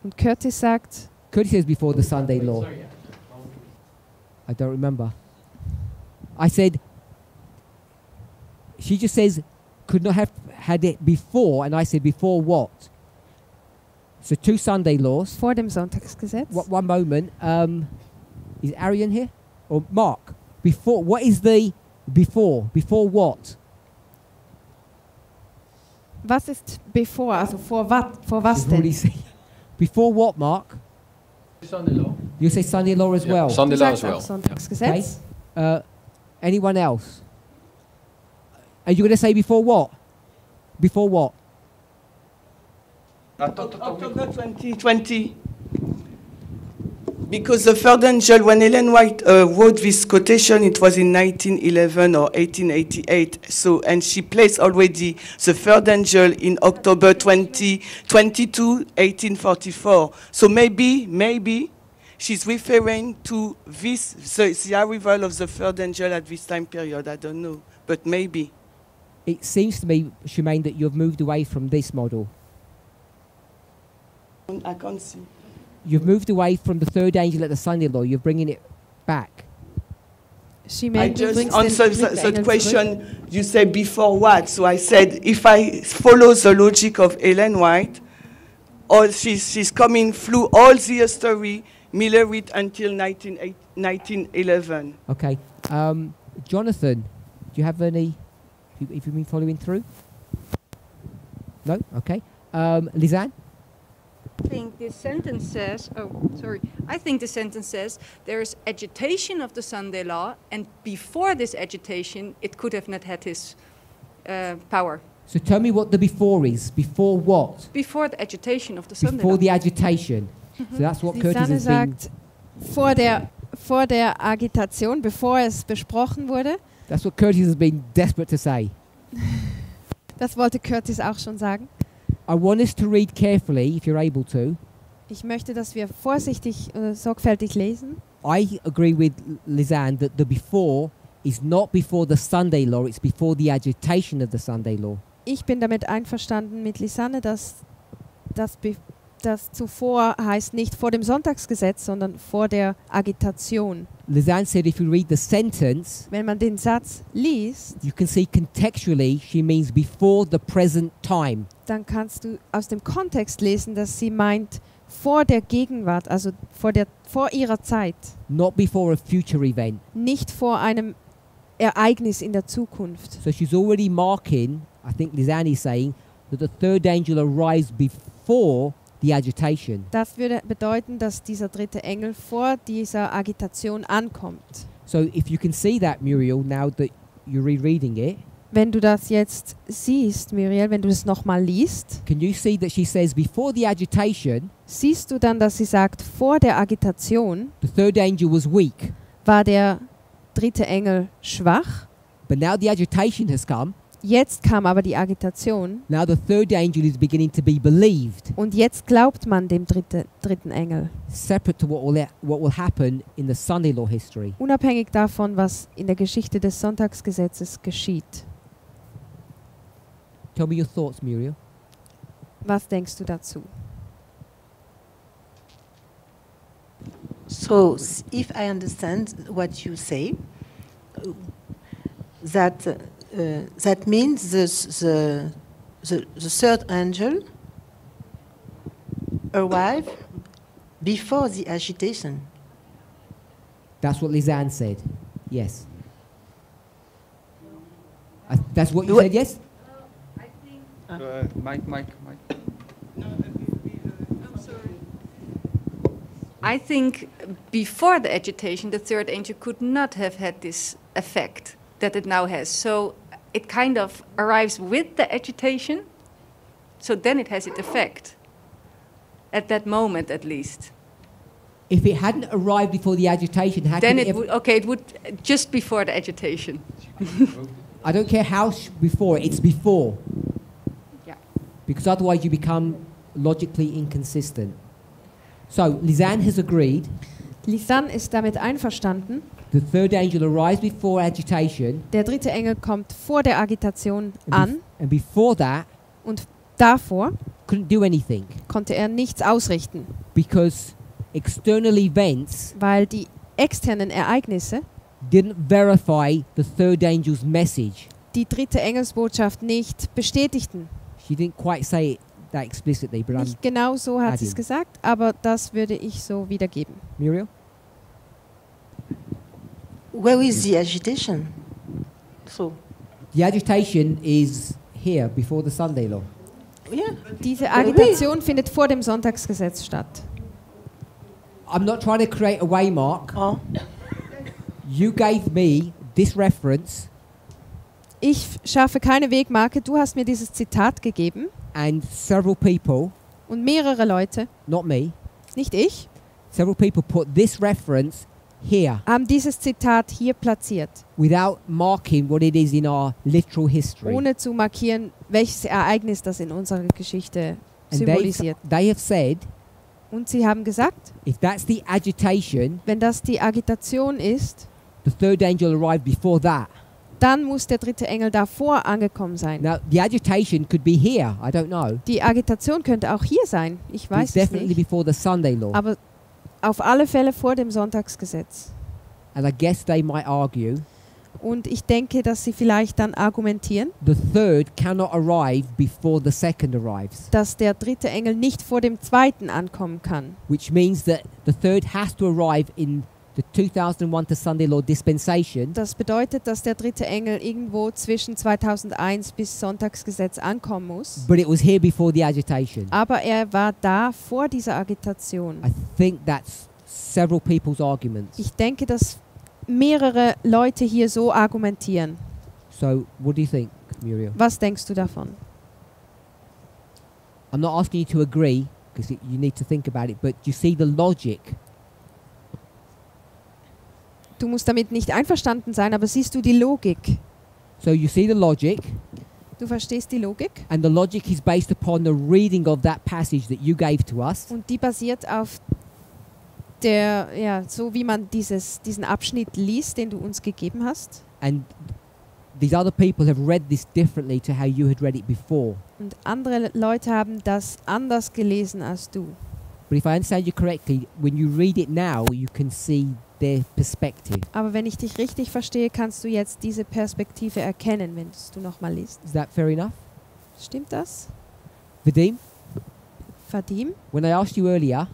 Und Curtis sagt, Curtis says before the Sunday law. I don't remember. I said, she just says, could not have had it before, and I said, before what? So 2 Sunday laws. vor dem Sonntagsgesetz. One moment. Is Arian here? Or Mark? Before, what is the before? Before what? Was ist bevor, also vor was We've already denn? seen. Before what, Mark? Sunday law. You say Sunday law as well. Sunday Du law sagst as auch well. Sonntagsgesetz. Anyone else? Are you going to say before what? Before what? October 2020. Because the third angel, when Ellen White wrote this quotation, it was in 1911 or 1888. So, and she placed already the third angel in October 22, 1844. So maybe she's referring to this, the arrival of the third angel at this time period. I don't know, but maybe. It seems to me, Shemaine, that you've moved away from this model. I can't see. You've moved away from the third angel at the Sunday law. You're bringing it back. I just answered the question, you said before what? So I said, if I follow the logic of Ellen White, or she's coming through all the history, Miller read until 1911. Okay. Jonathan, do you have any, if you've been following through? No? Okay. Lisanne? I think this sentence says, I think the sentence says there is agitation of the Sunday law, and before this agitation, it could have not had his power. So tell me what the before is. Before what? Before the agitation of the Sunday Before law. the agitation. So that's what Curtis Lisanne has been... sagt, vor der Agitation, bevor es besprochen wurde. That's what Curtis has been desperate to say. Das wollte Curtis auch schon sagen. I want us to read carefully, if you're able to. Ich möchte, dass wir vorsichtig, sorgfältig lesen. I agree with Lisanne that the before is not before the Sunday law, it's before the agitation of the Sunday law. Ich bin damit einverstanden mit Lisanne, dass das zuvor heißt nicht vor dem Sonntagsgesetz, sondern vor der Agitation. Lisanne said if you read the sentence, Wenn man den Satz liest, you can see contextually she means before the present time. dann kannst du aus dem Kontext lesen, dass sie meint vor der Gegenwart, also vor ihrer Zeit, Not before a future event. nicht vor einem Ereignis in der Zukunft. So she's already marking, I think Lisanne is saying, that the third angel arrives before the agitation. Das würde bedeuten, dass dieser dritte Engel vor dieser Agitation ankommt. So if you can see that, Muriel, now that you're rereading it, Wenn du das jetzt siehst, Muriel, wenn du es nochmal liest, can you see that she says before the agitation, siehst du dann, dass sie sagt, vor der Agitation the third angel was weak, war der dritte Engel schwach. but now the agitation has come. Jetzt kam aber die Agitation Now the third angel is beginning to be believed, und jetzt glaubt man dem dritten Engel. separate to what will happen in the Sunday law history. Unabhängig davon, was in der Geschichte des Sonntagsgesetzes geschieht. Tell me your thoughts, Muriel. Was denkst du dazu? So, if I understand what you say, that means the third angel arrived before the agitation. That's what Lisanne said. Yes. That's what you said, yes? Mike. I think before the agitation, the third angel could not have had this effect that it now has. So it kind of arrives with the agitation, so then it has its effect, at that moment at least. If it hadn't arrived before the agitation, Then it would just before the agitation. I don't care how before, it's before. Yeah. Because otherwise you become logically inconsistent. So, Lisanne has agreed. Lisanne ist damit einverstanden. The third angel arrives before agitation. Der dritte Engel kommt vor der Agitation an And before that, und davor couldn't do anything. konnte er nichts ausrichten, Because external events weil die externen Ereignisse didn't verify the third angel's message. die dritte Engelsbotschaft nicht bestätigten. She didn't quite say it that explicitly, but Nicht genau so hat sie es adding. gesagt, aber das würde ich so wiedergeben. Muriel? Where is the agitation? So, The agitation is here before the Sunday law. yeah. Diese Agitation findet vor dem Sonntagsgesetz statt. I'm not trying to create a waymark. Oh. You gave me this reference Ich schaffe keine Wegmarke, du hast mir dieses Zitat gegeben and several people, und mehrere Leute, not me, nicht ich, several people put this reference here haben dieses Zitat hier platziert, without marking what it is in our literal history. ohne zu markieren, welches Ereignis das in unserer Geschichte And symbolisiert. they have said, Und sie haben gesagt, if that's the agitation, wenn das die Agitation ist, the third angel arrived before that. dann muss der dritte Engel davor angekommen sein. Now, the agitation could be here, I don't know. Die Agitation könnte auch hier sein, ich But it's weiß es definitely nicht. before the Sunday law. Aber auf alle Fälle vor dem Sonntagsgesetz. And I guess they might argue Und ich denke, dass sie vielleicht dann argumentieren, the third cannot arrive before the second arrives, dass der dritte Engel nicht vor dem zweiten ankommen kann. which means that the third has to arrive in the 2001 to Sunday law dispensation, Das bedeutet, dass der dritte Engel irgendwo zwischen 2001 bis Sonntagsgesetz ankommen muss. but it was here before the agitation. Aber er war da vor dieser Agitation. I think that's several people's arguments. Ich denke, dass mehrere Leute hier so argumentieren. So, what do you think, Muriel? Was denkst du davon? I'm not asking you to agree, because you need to think about it, but do you see the logic? Du musst damit nicht einverstanden sein, aber siehst du die Logik? So you see the logic, Du verstehst die Logik? and the logic is based upon the reading of that passage that you gave to us. Und die basiert auf der, ja, so wie man diesen Abschnitt liest, den du uns gegeben hast. And these other people have read this differently to how you had read it before. Und andere Leute haben das anders gelesen als du. But if I understand you correctly, when you read it now, you can see their perspective. Aber wenn ich dich richtig verstehe, kannst du jetzt diese Perspektive erkennen, wenn du nochmal liest. Is that fair enough? Stimmt das? Vadim, Vadim? when I asked you earlier,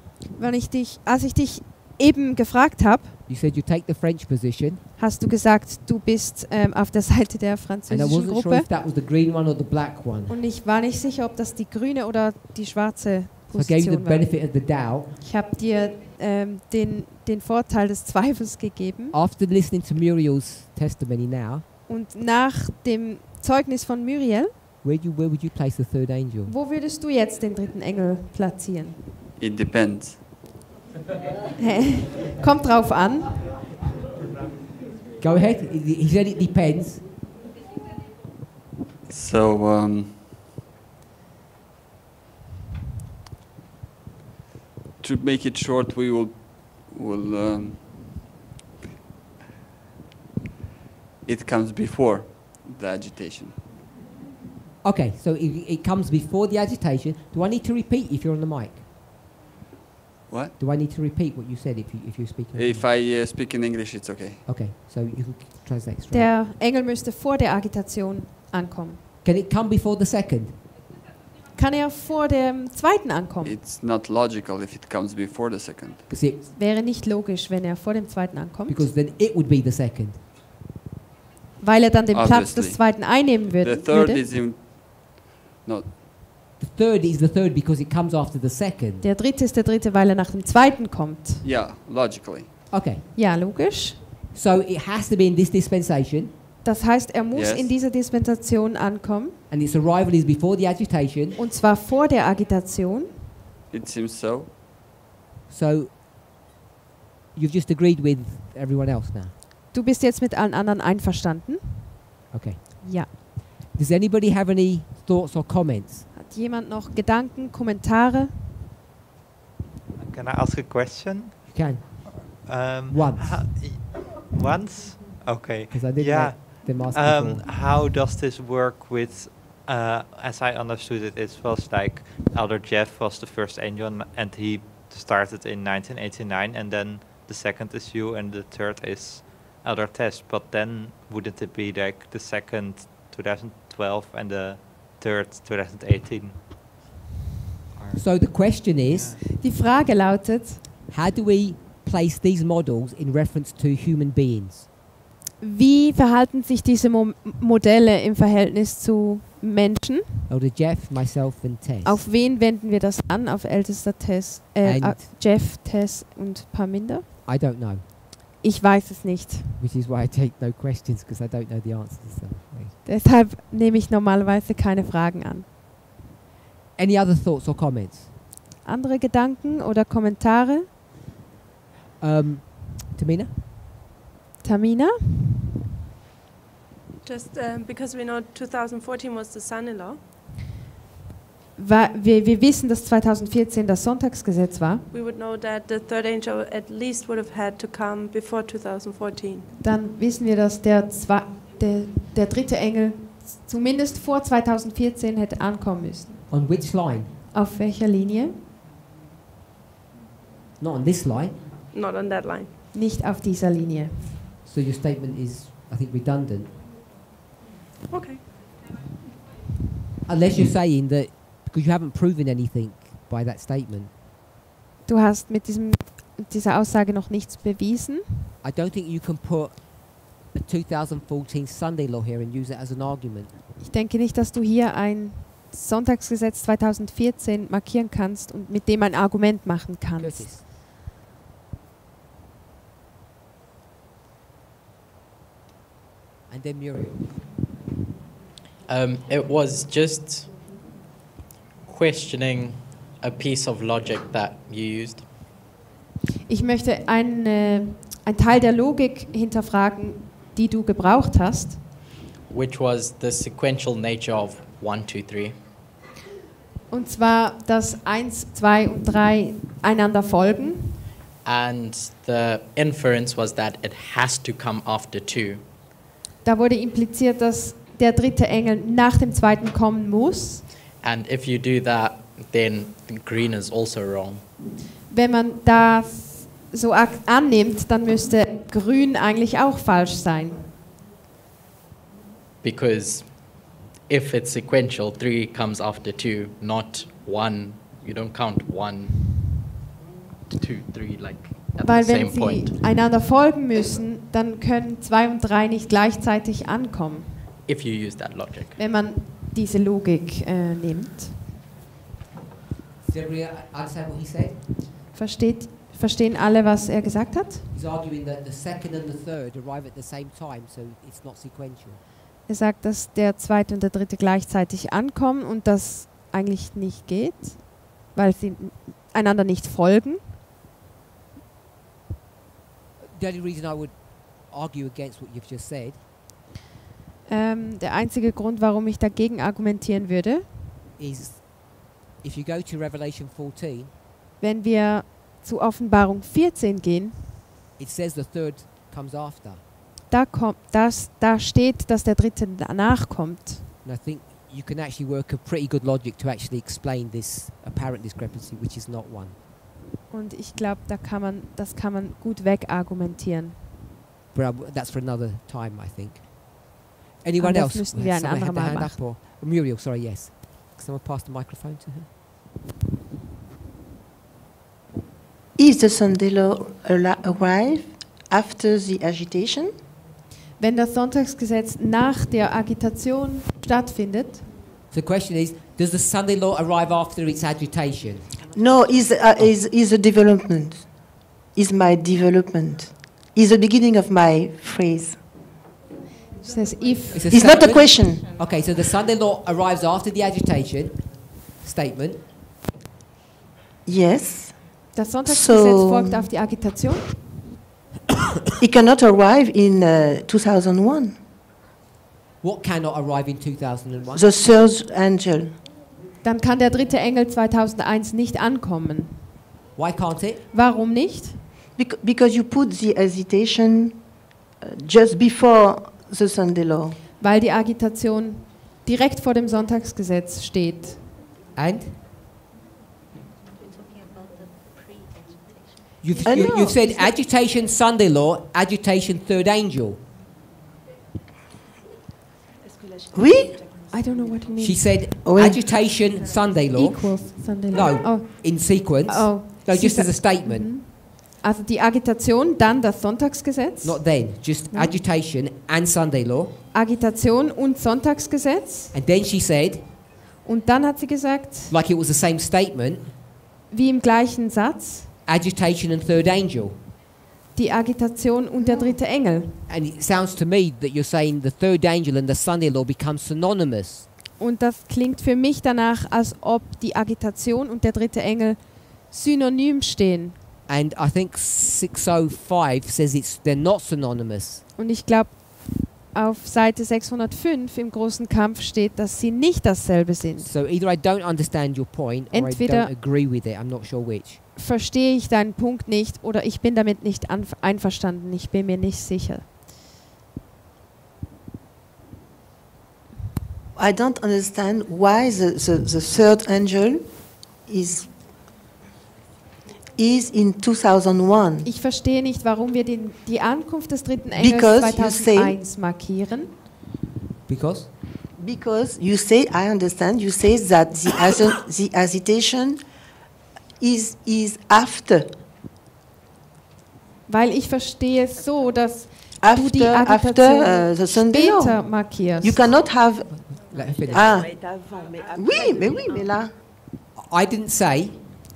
Als ich dich eben gefragt habe, you said you take the French position, hast du gesagt, du bist auf der Seite der and I französischen wasn't sure Gruppe. if that was the green one or the black one. Und ich war nicht sicher, ob das die grüne oder die schwarze So I gave you the Position war. benefit of the doubt. Ich habe dir den Vorteil des Zweifels gegeben. After listening to Muriel's testimony now, Und nach dem Zeugnis von Muriel, where would you place the third angel? wo würdest du jetzt den dritten Engel platzieren? It depends. Kommt drauf an. Go ahead. He said it depends. So, to make it short, we will it comes before the agitation. Okay, so it comes before the agitation. Do I need to repeat if you're on the mic? What? Do I need to repeat what you said if you're speaking? If I speak in English, it's okay. Okay, so you can translate straight. Der Engel müsste vor der Agitation ankommen. Can it come before the second? Kann er vor dem zweiten ankommen? It's not logical if it comes before the second. Wäre nicht logisch, wenn er vor dem zweiten ankommt, Because then it would be the second. weil er dann den Platz Obviously. des zweiten einnehmen The würde. third is in. No, The third is the third because it comes after the second. Der dritte ist der dritte, weil er nach dem zweiten kommt. yeah, logically. Okay, Ja, logisch. so it has to be in this dispensation, Das heißt, er muss Yes. in dieser Dispensation ankommen, and its arrival is before the agitation. und zwar vor der Agitation. It seems so. So you've just agreed with everyone else now. Du bist jetzt mit allen anderen einverstanden? Okay. Ja. Does anybody have any thoughts or comments? Hat jemand noch Gedanken, Kommentare? Can I ask a question? You can, Once. Once. Once? Okay. because I didn't Yeah. let them ask before. How does this work with, as I understood it, it was like Elder Jeff was the first angel and he started in 1989 and then the second is you and the third is Elder Tess. But then wouldn't it be like the second 2012 and the third 2018? So the question is, Die Frage lautet, how do we place these models in reference to human beings? wie verhalten sich diese Modelle im Verhältnis zu Menschen? Elder Jeff, myself, and Tess. Auf wen wenden wir das an? Auf ältester Tess, And- Jeff, Tess und Parminder? I don't know, Ich weiß es nicht. which is why I take no questions because I don't know the answers. So. Deshalb nehme ich normalerweise keine Fragen an. Any other thoughts or comments? Andere Gedanken oder Kommentare? Tamina? Tamina? Just because we know 2014 was the son-in-law, Wir wissen, dass 2014 das Sonntagsgesetz war. we would know that the third angel at least would have had to come before 2014. Dann wissen wir, dass der dritte Engel zumindest vor 2014 hätte ankommen müssen. On which line? Auf welcher Linie? Not on this line. Not on that line. Nicht auf dieser Linie. So your statement is, I think, redundant. Okay. Unless you're saying that because you haven't proven anything by that statement. Du hast mit dieser Aussage noch nichts bewiesen. I don't think you can put a 2014 Sunday law here and use it as an argument. Ich denke nicht, dass du hier ein Sonntagsgesetz 2014 markieren kannst und mit dem ein Argument machen kannst. Curtis. And then Muriel. It was just questioning a piece of logic that you used. Ich möchte ein Teil der Logik hinterfragen, die du gebraucht hast. Which was the sequential nature of 1, 2, 3. Und zwar, dass 1, 2 und 3 einander folgen. And the inference was that it has to come after 2. Da wurde impliziert, dass der dritte Engel nach dem zweiten kommen muss. And if you do that, then green is also wrong. Wenn man das so annimmt, dann müsste grün eigentlich auch falsch sein. Because if it's sequential, 3 comes after 2, not 1. You don't count 1, 2, 3 like at Weil the wenn same sie point. einander folgen müssen, dann können 2 und 3 nicht gleichzeitig ankommen, If you use that logic. wenn man diese Logik nimmt. Does everybody understand what he said? Verstehen alle, was er gesagt hat? He's arguing that the second and the third arrive at the same time, so it's not sequential. Er sagt, dass der zweite und der dritte gleichzeitig ankommen und das eigentlich nicht geht, weil sie einander nicht folgen. The only reason I would argue against what you've just said Der einzige Grund, warum ich dagegen argumentieren würde, is if you go to Revelation 14, wenn wir zu Offenbarung 14 gehen, it says the third comes after. da steht, dass der dritte danach kommt. And I think you can actually work a pretty good logic to actually explain this apparent discrepancy, which is not one. Und ich glaube, das kann man gut wegargumentieren. But that's for another time, I think. Anyone das else? müssen wir ein Someone had andermal their hand up, or Muriel, sorry, yes. Can someone pass the microphone to her? Is the Sunday law arrive after the agitation? Wenn das Sonntagsgesetz nach der Agitation stattfindet, So the question is, does the Sunday law arrive after its agitation? No, is a development. Is my development. Is the beginning of my phrase. says if It's a It's not a statement. question. Okay, so the Sunday law arrives after the agitation statement. Yes. das Sonntagsgesetz So- folgt auf die Agitation, It cannot arrive in 2001. What cannot arrive in 2001? The third angel. dann kann der dritte Engel 2001 nicht ankommen. Why can't it? Warum nicht? Because you put the hesitation just before the Sunday law. Weil die Agitation direkt vor dem Sonntagsgesetz steht. And? You've, I you, know. you've said agitation Sunday law, agitation third angel. Oui? I don't know what you mean. She said Oui. agitation Sunday law. Equals Sunday law. No, Oh, in sequence. oh. No, Sie just as sa- a statement. Also die Agitation, dann das Sonntagsgesetz. Not then, just agitation and Sunday law. Agitation und Sonntagsgesetz. And then she said, Und dann hat sie gesagt, like it was the same statement, wie im gleichen Satz, agitation and third angel. die Agitation und der dritte Engel. And it sounds to me that you're saying the third angel and the Sunday law become synonymous. Und das klingt für mich danach, als ob die Agitation und der dritte Engel synonym stehen. And I think 605 says they're not synonymous. Und ich glaube, auf Seite 605 im großen Kampf steht, dass sie nicht dasselbe sind. So either I don't understand your point or I Entweder- don't agree with it. I'm not sure which. Verstehe ich deinen Punkt nicht oder ich bin damit nicht einverstanden. Ich bin mir nicht sicher. I don't understand why the third angel is in 2001. Ich verstehe nicht, warum wir die Ankunft des dritten Engels Because you 2001 markieren. Because? Because you say, I understand, you say that the hesitation is after. Weil ich verstehe es so, dass du die After Agitation the Sunday. später No. markierst. You cannot have. Let her finish. Oui, mais là. I didn't say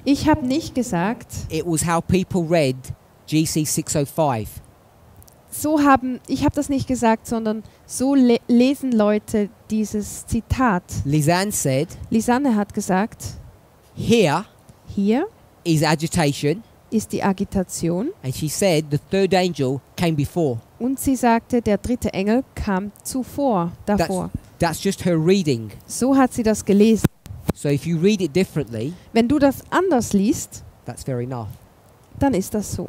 Ich habe nicht gesagt, it was how people read GC 605. ich habe das nicht gesagt, sondern so lesen Leute dieses Zitat. Lisanne said, Lisanne hat gesagt, here hier is agitation, ist die Agitation and she said the third angel came before. und sie sagte, der dritte Engel kam davor. That's just her reading. So hat sie das gelesen. So if you read it differently, Wenn du das anders liest, that's fair enough. dann ist das so.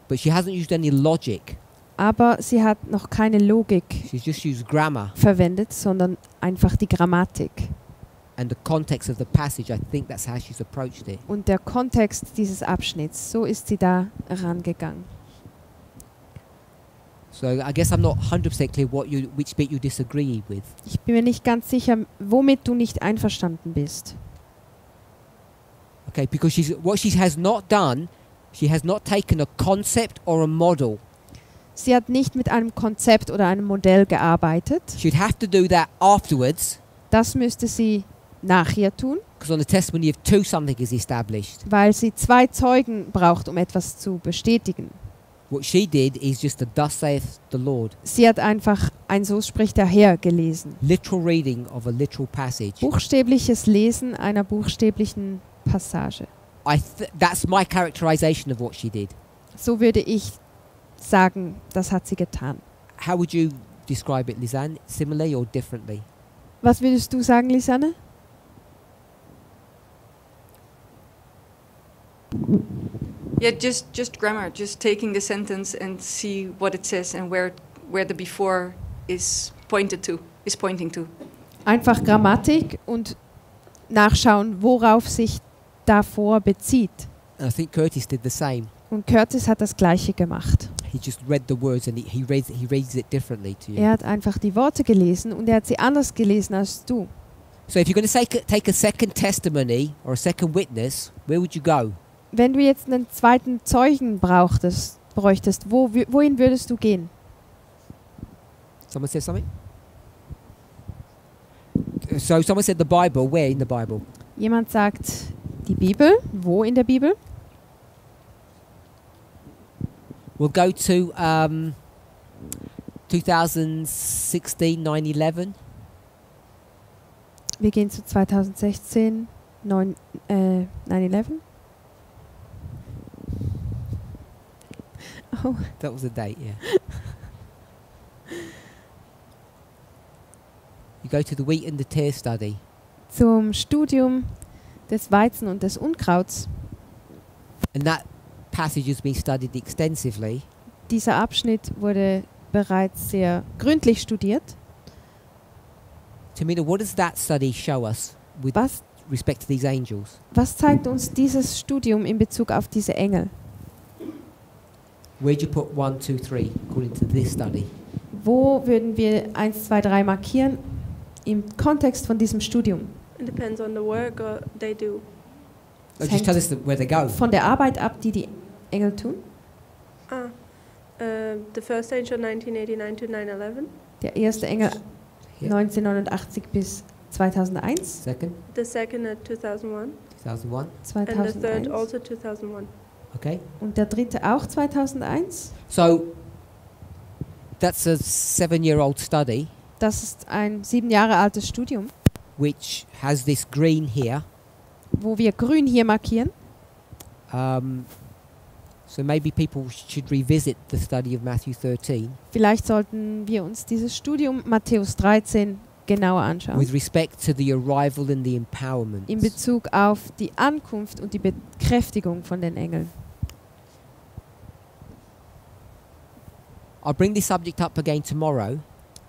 But she hasn't used any logic. Aber sie hat noch keine Logik She's just used grammar verwendet, sondern einfach die Grammatik. and the context of the passage. I think that's how she's approached it. Und der Kontext dieses Abschnitts, so ist sie da rangegangen. So I guess I'm not 100% clear which bit you disagree with. Ich bin mir nicht ganz sicher, womit du nicht einverstanden bist. Okay, because what she has not done, she has not taken a concept or a model. Sie hat nicht mit einem Konzept oder einem Modell gearbeitet. She'd have to do that afterwards, Das müsste sie nachher tun, because on the testimony of two something is established. weil sie 2 Zeugen braucht, um etwas zu bestätigen. What she did is just a thus saith the Lord. Sie hat einfach ein So spricht der Herr gelesen. Literal reading of a literal passage. Buchstäbliches Lesen einer buchstäblichen Passage. That's my characterization of what she did. So würde ich sagen, das hat sie getan. How would you describe it, Lisanne? Similarly or differently? Was würdest du sagen, Lisanne? Yeah, just grammar, just taking the sentence and see what it says and where the before is pointing to. Einfach Grammatik und nachschauen, worauf sich davor bezieht. And I think Curtis did the same. Und Curtis hat das Gleiche gemacht. He just read the words and he reads it differently to you. Er hat einfach die Worte gelesen und er hat sie anders gelesen als du. So if you're going to take a second testimony or a second witness, where would you go? Wenn du jetzt einen zweiten Zeugen bräuchtest, wohin würdest du gehen? Someone said something? So someone said the Bible. Where in the Bible? Jemand sagt die Bibel. Wo in der Bibel? We'll go to 2016, 9/11. Wir gehen zu 2016, 9/11. Oh, That was the date, yeah. You go to the wheat and the tear study. zum Studium des Weizen und des Unkrauts. And that passage has been studied extensively. Dieser Abschnitt wurde bereits sehr gründlich studiert. Tamina, what does that study show us with Was, respect to these angels? was zeigt uns dieses Studium in Bezug auf diese Engel? Where'd you put 1, 2, 3 according to this study? Wo würden wir 1, 2, 3 markieren im Kontext von diesem Studium? It depends on the work they do. Oh, just tell us where they go. Von der Arbeit ab, die die Engel tun. The first angel 1989 to 9/11. Der erste Engel Yeah. 1989 bis 2001. Second, The second at 2001. 2001. And the third 2001. also 2001. Okay. Und der dritte auch 2001. So that's a 7-year-old study Das ist ein 7 Jahre altes Studium, which has this green here. wo wir grün hier markieren. So maybe people should revisit the study of Matthew 13 Vielleicht sollten wir uns dieses Studium Matthäus 13 genauer anschauen. with respect to the arrival and the empowerment. In Bezug auf die Ankunft und die Bekräftigung von den Engeln. I'll bring this subject up again tomorrow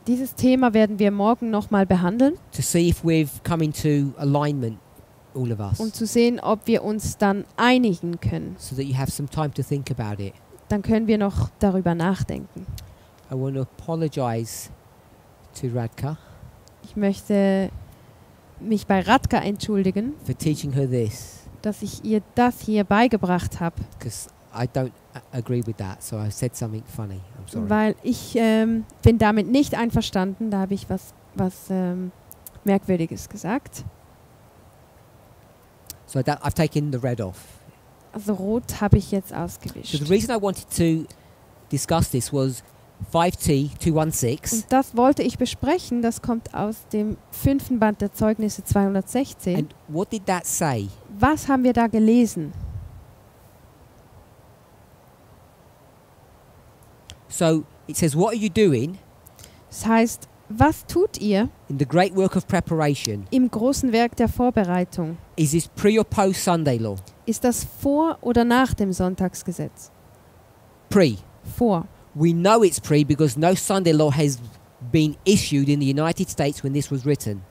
Dieses Thema werden wir morgen nochmal behandeln, to see if we've come into alignment, all of us, um zu sehen, ob wir uns dann einigen können. so that you have some time to think about it. Dann können wir noch darüber nachdenken. I want to apologize to Radka Ich möchte mich bei Radka entschuldigen, for teaching her this, dass ich ihr das hier beigebracht habe, because I don't agree with that, so I said something funny. I'm sorry. weil ich bin damit nicht einverstanden. Da habe ich was Merkwürdiges gesagt. So I've taken the red off. Also rot habe ich jetzt So ausgewischt. the reason I wanted to discuss this was 5T 216, Und das wollte ich besprechen. Das kommt aus dem 5. Band der Zeugnisse 216. and what did that say? Was haben wir da gelesen? So it says, what are you doing Das heißt, was tut ihr in the great work of preparation? im großen Werk der Vorbereitung? Is this pre or post Sunday law? Ist das vor oder nach dem Sonntagsgesetz? Pre. Vor. We know it's pre because no Sunday law has been issued in the United States when this was written.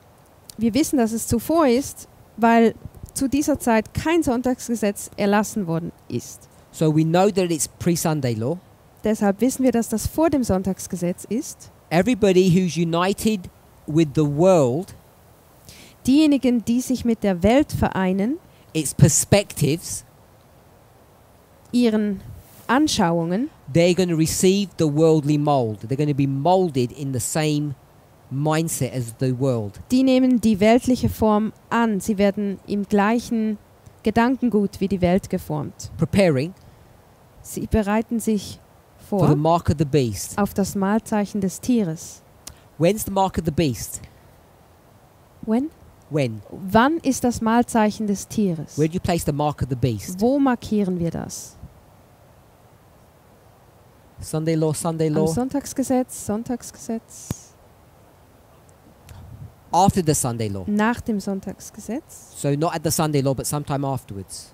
Wir wissen, dass es zuvor ist, weil zu dieser Zeit kein Sonntagsgesetz erlassen worden ist. So we know that it's pre-Sunday law. Deshalb wissen wir, dass das vor dem Sonntagsgesetz ist. Everybody who's united with the world, Diejenigen, die sich mit der Welt vereinen, its perspectives, ihren Anschauungen, they're going to receive the worldly mold. They're going to be molded in the same mindset as the world. die nehmen die weltliche Form an. Sie werden im gleichen Gedankengut wie die Welt geformt. Preparing Sie bereiten sich for the vor mark of the beast. auf das Mahlzeichen des Tieres. When's the mark of the beast? When? When? Wann ist das Mahlzeichen des Tieres? Where do you place the mark of the beast? Wo markieren wir das? Sunday law, Sunday Am law. Sonntagsgesetz, Sonntagsgesetz, After the Sunday law. nach dem Sonntagsgesetz. So not at the Sunday law, but sometime afterwards.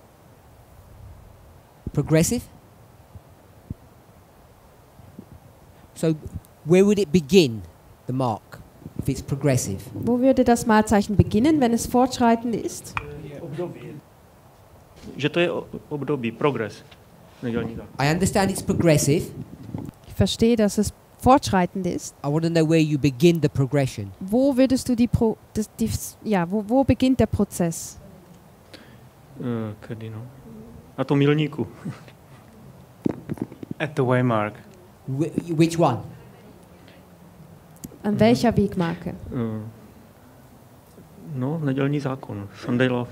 Progressive? So where would it begin, the mark, if it's progressive? Wo würde das Mahlzeichen beginnen, wenn es fortschreitend ist? Že to je období, progres. Nedělní zákon. I understand it's progressive. Ich verstehe, dass es fortschreitend ist. I want to know where you begin the progression. Wo würdest du wo beginnt der Prozess? Kdy, no? Na tom milníku. At the waymark. Which one? An welcher Wegmarke? No, nedělní zákon. Sunday law.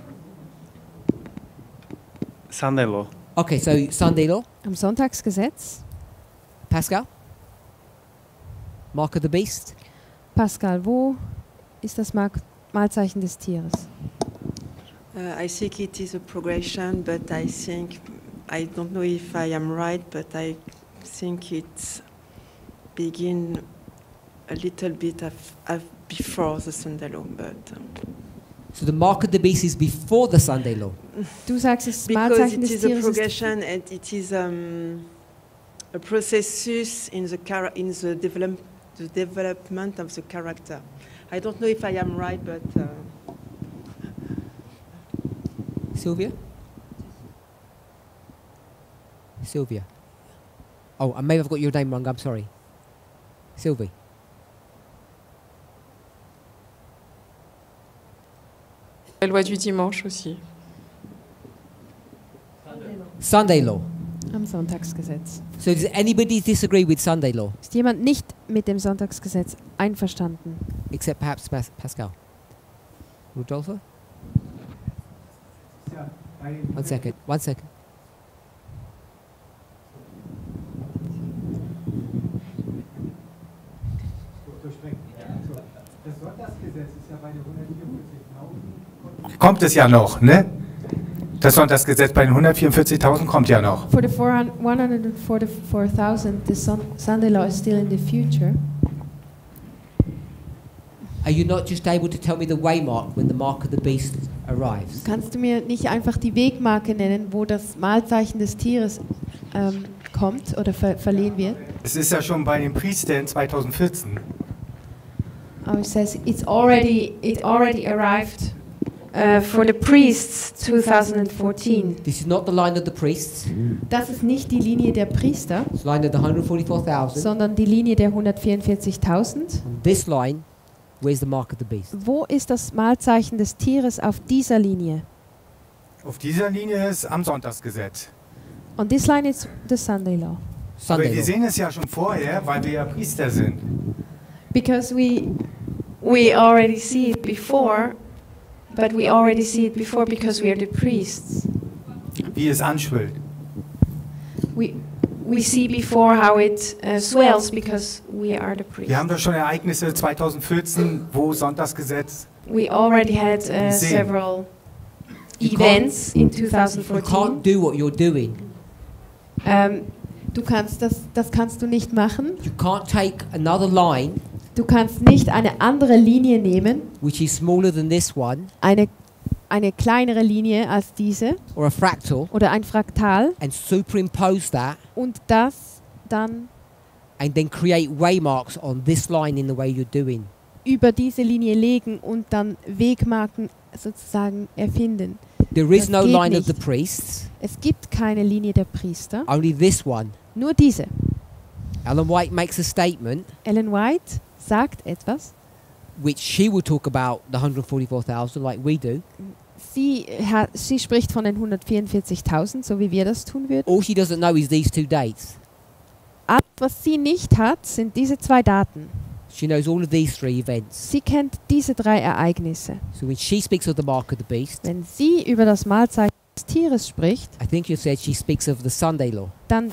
Sunday law. Okay, so Sunday law. Am Sonntagsgesetz. Pascal? Mark of the beast? Pascal, wo ist das Mahlzeichen des Tieres? I think it is a progression, but I don't know if I am right, but I think it begin a little bit before the Sunday law, but So the mark of the beast is before the Sunday law. Du sagst, das because Mahlzeichen it des is a Tieres ist progression and it is a processus in the development of the character. I don't know if I am right, but Sylvia? Sylvia. Oh, maybe I've got your name wrong. I'm sorry. Sylvie. La loi du dimanche aussi. Sunday law. am Sonntagsgesetz. So does anybody disagree with Sunday law? Ist jemand nicht mit dem Sonntagsgesetz einverstanden? Except perhaps Pascal. Rodolfo? One second. Kommt es ja noch, ne? Das Sonntagsgesetz bei den 144.000 kommt ja noch. For the 144,000, the Sunday law is still in the future. Are you not just able to tell me the waymark when the mark of the beast arrives? Kannst du mir nicht einfach die Wegmarke nennen, wo das Mahlzeichen des Tieres kommt oder verliehen wird? Es ist ja schon bei den Priestern 2014. Oh, it says it already arrived for the priests 2014. This is not the line of the priests. Das ist nicht die Linie der Priester, It's the line of the 144,000. sondern die Linie der 144.000. This line, where's the mark of the beast? Wo ist das Mahlzeichen des Tieres auf dieser Linie? Auf dieser Linie ist am Sonntagsgesetz. On this line is the Sunday law. Aber Sunday wir law. sehen es ja schon vorher, weil wir ja Priester sind. Because we already see it before, but we already see it before because we are the priests. Wie es anschwillt. We see before how it swells because we are the priests. Wir haben doch schon Ereignisse 2014, wo Sonntagsgesetz. We already had several events in You can't 2014. do what you're doing. Du kannst das kannst du nicht machen. You can't take another line Du kannst nicht eine andere Linie nehmen, which is smaller than this one, eine kleinere Linie als diese or a fractal, oder ein Fraktal and superimpose that, und das dann and then create waymarks on this line in the way you're doing. über diese Linie legen und dann Wegmarken sozusagen erfinden. There is Das no geht line of nicht. the priests, Es gibt keine Linie der Priester, only this one. nur diese. Ellen White makes a statement Ellen White sagt etwas. which she will talk about the 144,000 like we do. Sie spricht von den 144.000, so wie wir das tun würden. All she doesn't know is these two dates. Alles, was sie nicht hat, sind diese zwei Daten. She knows all of these three events. Sie kennt diese drei Ereignisse. So when she speaks of the mark of the beast, Wenn sie über das Mahlzeichen des Tieres spricht, I think you said she speaks of the Sunday law. dann...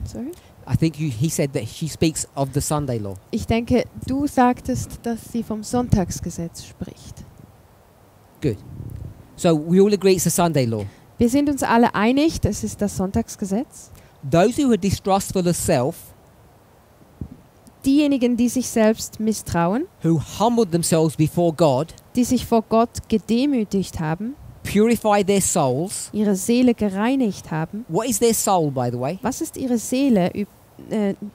Sorry? I think he said that she speaks of the Sunday law. Ich denke, du sagtest, dass sie vom Sonntagsgesetz spricht. Good. So we all agree it's the Sunday law. Wir sind uns alle einig, das ist das Sonntagsgesetz. Those who are distrustful of self, Diejenigen, die sich selbst misstrauen, who humbled themselves before God, die sich vor Gott gedemütigt haben, purify their souls. ihre Seele gereinigt haben. What is their soul, by the way? Was ist ihre Seele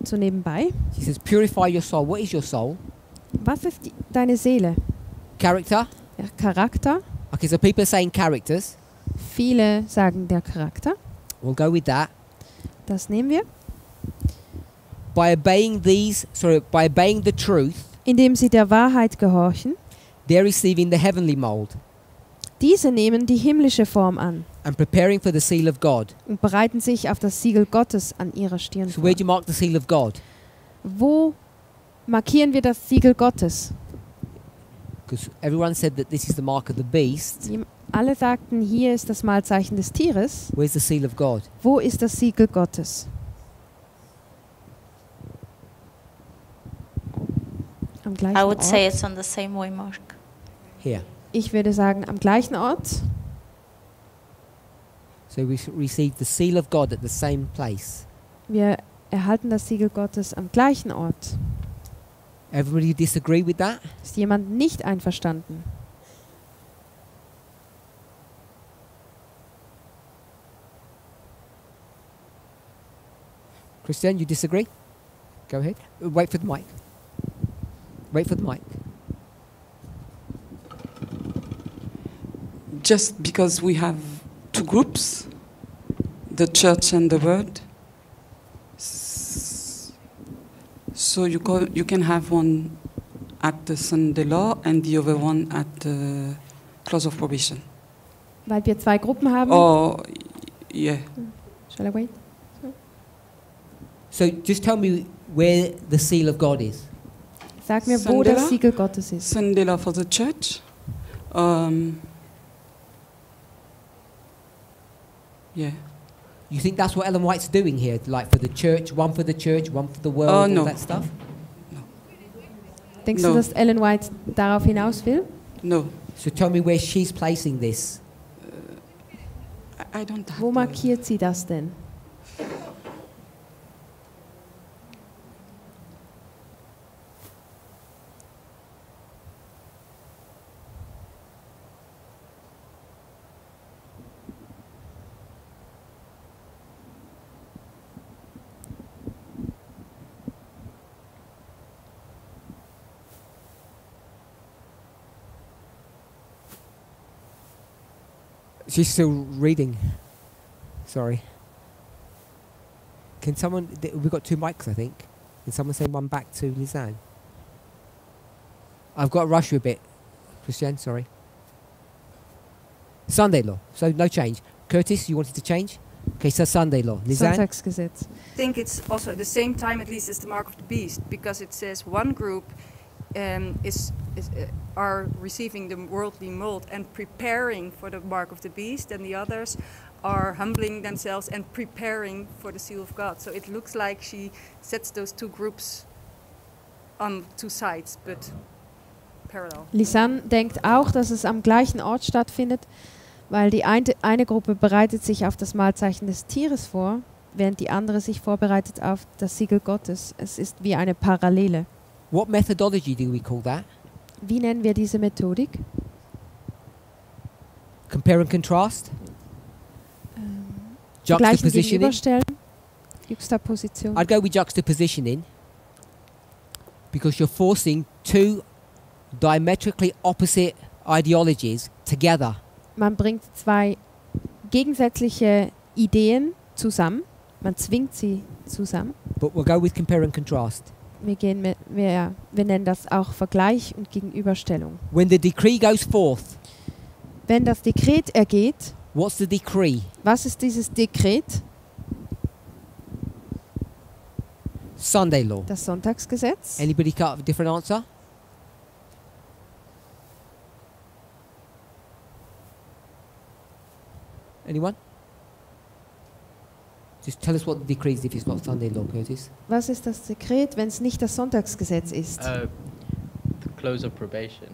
so nebenbei? She says, purify your soul. What is your soul? Was ist deine Seele? Character. Der Charakter. Okay, so people are saying characters. Viele sagen der Charakter. We'll go with that. Das nehmen wir. By obeying the truth, Indem sie der Wahrheit gehorchen. they're receiving the heavenly mold Diese nehmen die himmlische Form an and preparing for the seal of God. und bereiten sich auf das Siegel Gottes an ihrer Stirn So vor. where do you mark the seal of God? Wo markieren wir das Siegel Gottes? Because everyone said that this is the mark of the beast. Alle sagten, hier ist das Mahlzeichen des Tieres. Where's the seal of God? Wo ist das Siegel Gottes? Am gleichen I would Ort. say it's on the same way mark. Here. Ich würde sagen, am gleichen Ort. So we receive the seal of God at the same place. Wir erhalten das Siegel Gottes am gleichen Ort. Everybody disagree with that? Ist jemand nicht einverstanden? Christian, you disagree? Go ahead. Wait for the mic. Wait for the mic. Just because we have two groups, the church and the world, so you can have one at the Sunday law and the other one at the close of probation. Weil wir zwei Gruppen haben. Oh, yeah. Shall I wait? So just tell me where the seal of God is. Sag mir, wo das Siegel Gottes ist. Sunday law for the church. Yeah. You think that's what Ellen White's doing here? Like for the church, one for the world, no. all that stuff? Denkst No. du, dass Ellen White darauf hinaus will? No. So tell me where she's placing this. I don't have Wo the- markiert sie das denn? She's still reading. Sorry. Can someone... We've got 2 mics, I think. Can someone send one back to Lisanne? I've got to rush you a bit. Christiane, sorry. Sunday law. So no change. Curtis, you wanted to change? Okay, so Sunday law. Lisanne? Sonntagsgesetz. I think it's also at the same time, at least, as the mark of the beast, because it says one group are receiving the worldly mold and preparing for the mark of the beast, and the others are humbling themselves and preparing for the seal of God. So it looks like she sets those 2 groups on 2 sides, but parallel. Lisanne denkt auch, dass es am gleichen Ort stattfindet, weil die eine Gruppe bereitet sich auf das Malzeichen des Tieres vor, während die andere sich vorbereitet auf das Siegel Gottes. Es ist wie eine Parallele. What methodology do we call that? Wie nennen wir diese Methodik? Compare and contrast? Vergleichen, Juxtapositioning? gegenüberstellen. Juxtaposition. I'd go with juxtapositioning because you're forcing 2 diametrically opposite ideologies together. Man bringt 2 gegensätzliche Ideen zusammen. Man zwingt sie zusammen. But we'll go with compare and contrast. Wir nennen das auch Vergleich und Gegenüberstellung. When the decree goes forth, Wenn das Dekret ergeht, what's the decree? was ist dieses Dekret? Sunday law. Das Sonntagsgesetz. Anybody got a different answer? Anyone? Just tell us what the decree is if it's not Sunday law, Curtis. Was ist das Dekret, wenn es nicht das Sonntagsgesetz ist? The close of probation.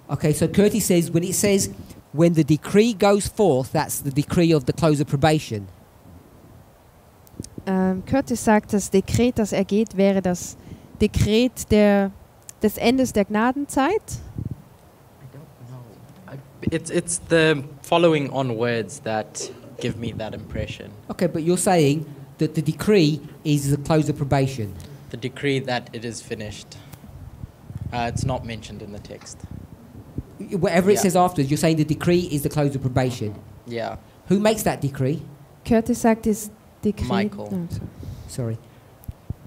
Okay, so Curtis says when the decree goes forth, that's the decree of the close of probation. Curtis sagt, das Dekret, das ergeht, wäre das Dekret des Endes der Gnadenzeit. It's the following on words that give me that impression. Okay, but you're saying that the decree is the close of probation. The decree that it is finished. It's not mentioned in the text. Whatever it Yeah. says afterwards, you're saying the decree is the close of probation. Yeah. Who makes that decree? Curtis sagt, das Dekret... Michael. Oh, Sorry.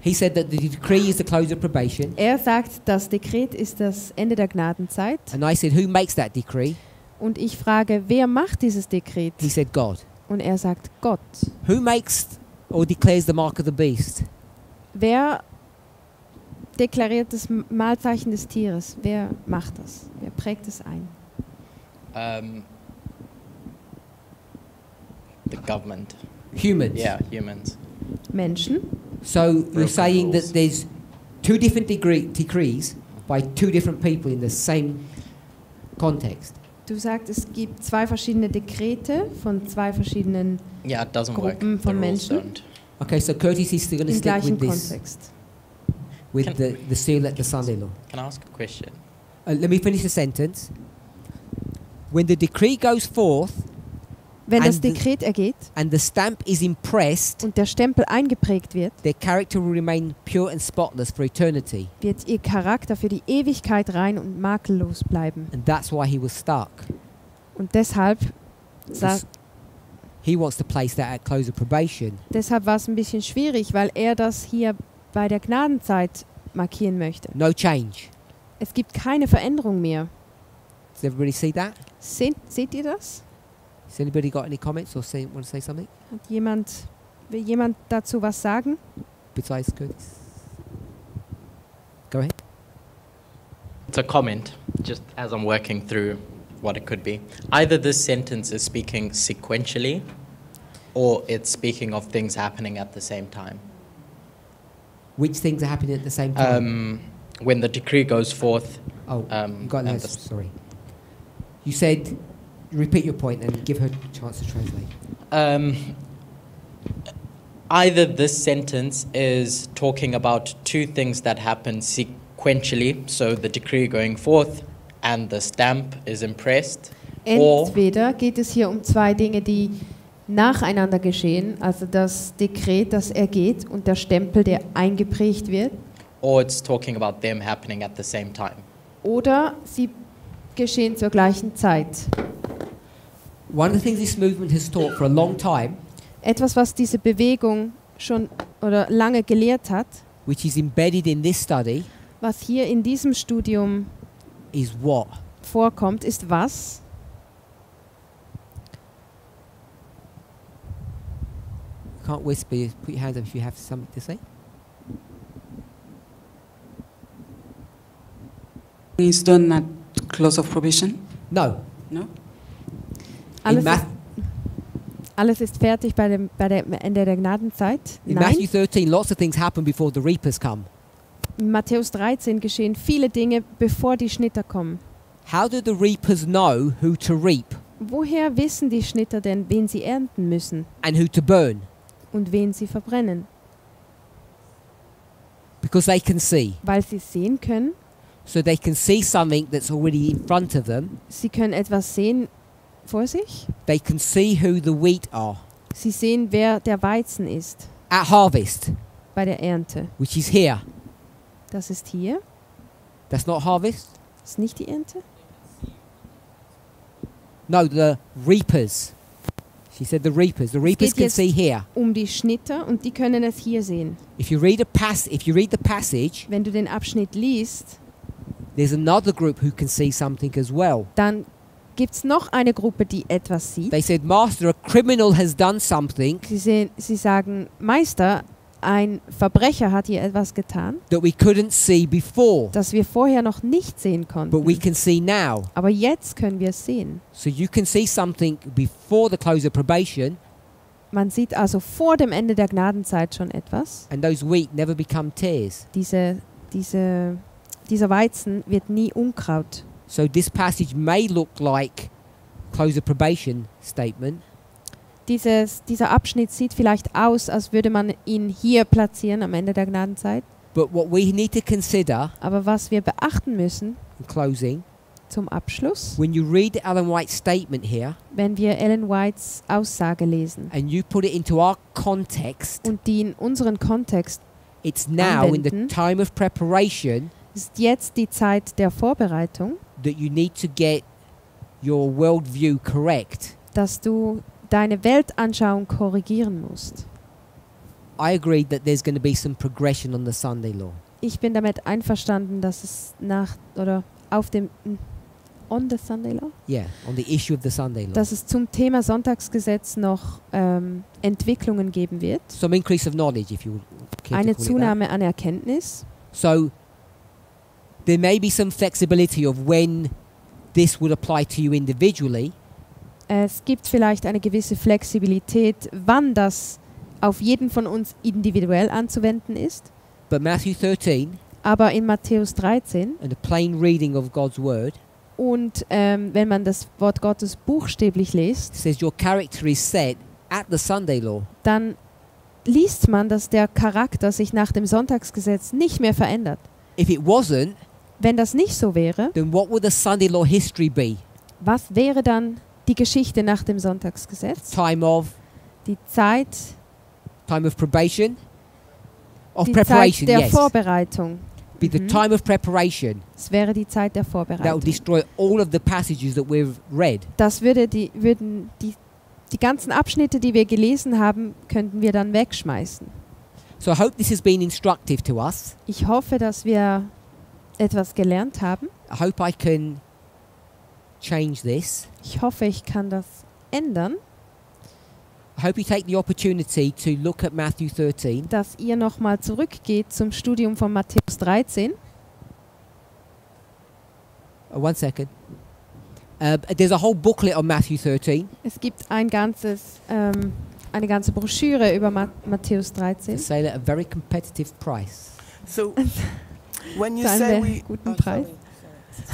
He said that the decree is the close of probation. Er sagt, das Dekret ist das Ende der Gnadenzeit. And I said, who makes that decree? Und ich frage, wer macht dieses Dekret? He said, God. Und er sagt, Gott. Who makes or declares the mark of the beast? Wer deklariert das Malzeichen des Tieres? Wer macht das? Wer prägt es ein? The government. Humans. Yeah, humans. Menschen. So you're Broken saying rules. that there's 2 different decrees by 2 different people in the same context. Du sagst, es gibt 2 verschiedene Dekrete von 2 verschiedenen Yeah, it doesn't work. Gruppen The von rules Menschen don't. Okay, so Curtis is still going to im stick gleichen with this, Kontext. with Can- the seal at the Sunday law. Can I ask a question? Let me finish the sentence. When the decree goes forth Wenn das And the- Dekret ergeht and the stamp is impressed, und der Stempel eingeprägt wird, their character will remain pure and spotless for eternity. wird ihr Charakter für die Ewigkeit rein und makellos bleiben. And that's why he was stuck. Und deshalb He wants to place that at close of probation. war es ein bisschen schwierig, weil er das hier bei der Gnadenzeit markieren möchte. No change. Es gibt keine Veränderung mehr. Does everybody see that? Seht ihr das? Has anybody got any comments or want to say something Will jemand dazu was sagen? besides Curtis? Go ahead. It's a comment, just as I'm working through what it could be. Either this sentence is speaking sequentially, or it's speaking of things happening at the same time. Which things are happening at the same time? When the decree goes forth. You got and those, sorry. You said repeat your point and give her a chance to translate. Either this sentence is talking about two things that happen sequentially, so the decree going forth and the stamp is impressed, or Entweder geht es hier um zwei Dinge, die nacheinander geschehen, also das Dekret, das ergeht und der Stempel, der eingeprägt wird, or it's talking about them happening at the same time. oder sie geschehen zur gleichen Zeit. One of the things this movement has taught for a long time, Etwas, was diese Bewegung schon oder lange gelehrt hat, which is embedded in this study, was hier in diesem Studium is what? vorkommt, ist was? You can't whisper, you put your hands up if you have something to say. Is done at close of probation? No. No? Alles, Math- ist, alles ist fertig bei dem Ende der Gnadenzeit? In Nein. Matthew 13, lots of things happen before the reapers come. In Matthäus 13 geschehen viele Dinge, bevor die Schnitter kommen. How do the reapers know who to reap Woher wissen die Schnitter denn, wen sie ernten müssen and who to burn? und wen sie verbrennen? Because they can see. Weil sie sehen können. So they can see something that's already in front of them. Sie können etwas sehen vor sich. They can see who the wheat are Sie sehen, wer der Weizen ist at harvest, bei der Ernte. which is here. Das ist hier. That's not harvest? Ist nicht die Ernte? No, the reapers. She said the reapers. The reapers geht can jetzt see here. Um die Schnitter und die können es hier sehen. If you read the passage, Wenn du den Abschnitt liest, there's another group who can see something as well. dann gibt es noch eine Gruppe, die etwas sieht. They said, Master, a criminal has done something Sie sagen, Meister, ein Verbrecher hat hier etwas getan, that we couldn't see before, das wir vorher noch nicht sehen but we konnten. can see now. Aber jetzt können wir es sehen. So you can see something before the close of probation, Man sieht also vor dem Ende der Gnadenzeit schon etwas. and those wheat never become tares. Dieser Weizen wird nie Unkraut. So this passage may look like close of probation statement, Dieser Abschnitt sieht vielleicht aus, als würde man ihn hier platzieren am Ende der Gnadenzeit. but what we need to consider Aber was wir beachten müssen in closing, zum Abschluss, when you read Ellen White's statement here wenn wir Ellen Whites Aussage lesen and you put it into our context, und die in unseren Kontext, it's now in the anwenden, time of preparation ist jetzt die Zeit der Vorbereitung, that you need to get your worldview correct. dass du deine Weltanschauung korrigieren musst. I agree that there's going to be some progression on the Sunday law. Ich bin damit einverstanden, dass es on the Sunday Law, Yeah, on the issue of the Sunday law. dass es zum Thema Sonntagsgesetz noch Entwicklungen geben wird. Some increase of knowledge, if you care Eine to call it Zunahme an Erkenntnis. that. So there may be some flexibility of when this would apply to you individually, Es gibt vielleicht eine gewisse Flexibilität, wann das auf jeden von uns individuell anzuwenden ist. but Matthew 13 Aber in Matthäus 13 and a plain reading of God's word und wenn man das Wort Gottes buchstäblich liest, says your character is set at the Sunday law. dann liest man, dass der Charakter sich nach dem Sonntagsgesetz nicht mehr verändert. If it wasn't, Wenn das nicht so wäre, then what would the Sunday law history be? was wäre dann die Geschichte nach dem Sonntagsgesetz? Time of Die Zeit, probation? Of die preparation, Zeit der yes. Vorbereitung. Be the time of preparation. Es wäre die Zeit der That would Vorbereitung. destroy all of the passages that we've read. Das würden die ganzen Abschnitte, die wir gelesen haben, könnten wir dann wegschmeißen. So I hope this has been instructive to us. Ich hoffe, dass wir etwas gelernt haben. I hope I can change this. Ich hoffe, ich kann das ändern, I hope you take the opportunity to look at Matthew 13. dass ihr nochmal zurückgeht zum Studium von Matthäus 13. One second. There's a whole booklet on Matthew 13. Es gibt eine ganze Broschüre über Matthäus 13. To sale at a very competitive price. So when you Für say einen we guten Preis.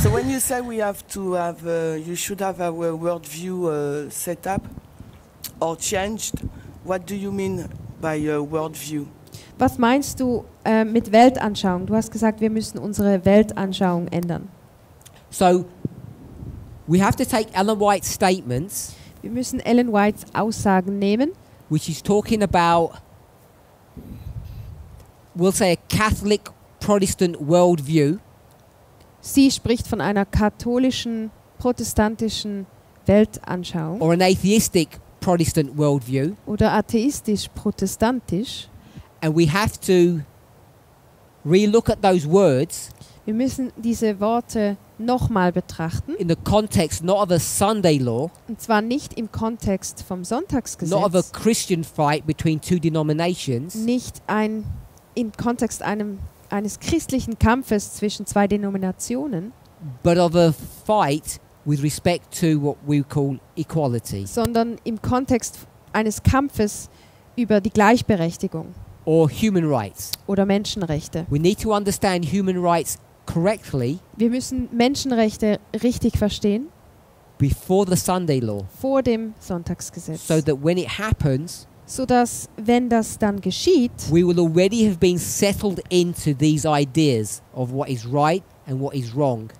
So when you say we have to have, you should have our worldview set up or changed, what do you mean by worldview? Was meinst du mit Weltanschauung? Du hast gesagt, wir müssen unsere Weltanschauung ändern. So we have to take Ellen White's statements, Wir müssen Ellen Whites Aussagen nehmen, which is talking about, we'll say, a Catholic Protestant worldview, sie spricht von einer katholischen, protestantischen Weltanschauung or an atheistic Protestant worldview, oder atheistisch-protestantisch. and we have to relook at those words Wir müssen diese Worte nochmal betrachten, in the context not of a Sunday law, und zwar nicht im Kontext vom not of a Sonntagsgesetz, Christian fight between two denominations, nicht im Kontext eines christlichen Kampfes zwischen zwei Denominationen, but of a fight with respect to what we call equality sondern im Kontext eines Kampfes über die Gleichberechtigung or human rights. oder Menschenrechte. We need to understand human rights correctly Wir müssen Menschenrechte richtig verstehen before the Sunday law, vor dem Sonntagsgesetz, so that when it happens, sodass, wenn das dann geschieht, we will already have been settled into these ideas of what is right and what is wrong.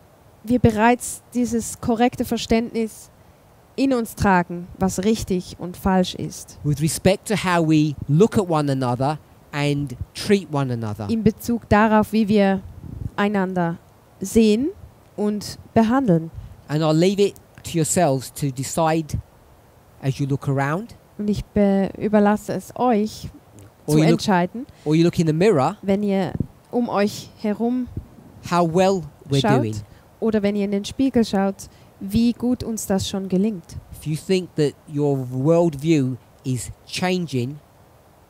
wir bereits dieses korrekte Verständnis in uns tragen, was richtig und falsch ist, With respect to how we look at one another and treat one another. in Bezug darauf, wie wir einander sehen und behandeln. And I'll leave it to yourselves to decide as you look around, Und ich überlasse es euch Or zu you look- entscheiden, or you look in the mirror, wenn ihr um euch herum how well we're schaut doing. oder wenn ihr in den Spiegel schaut, wie gut uns das schon gelingt. If you think that your worldview is changing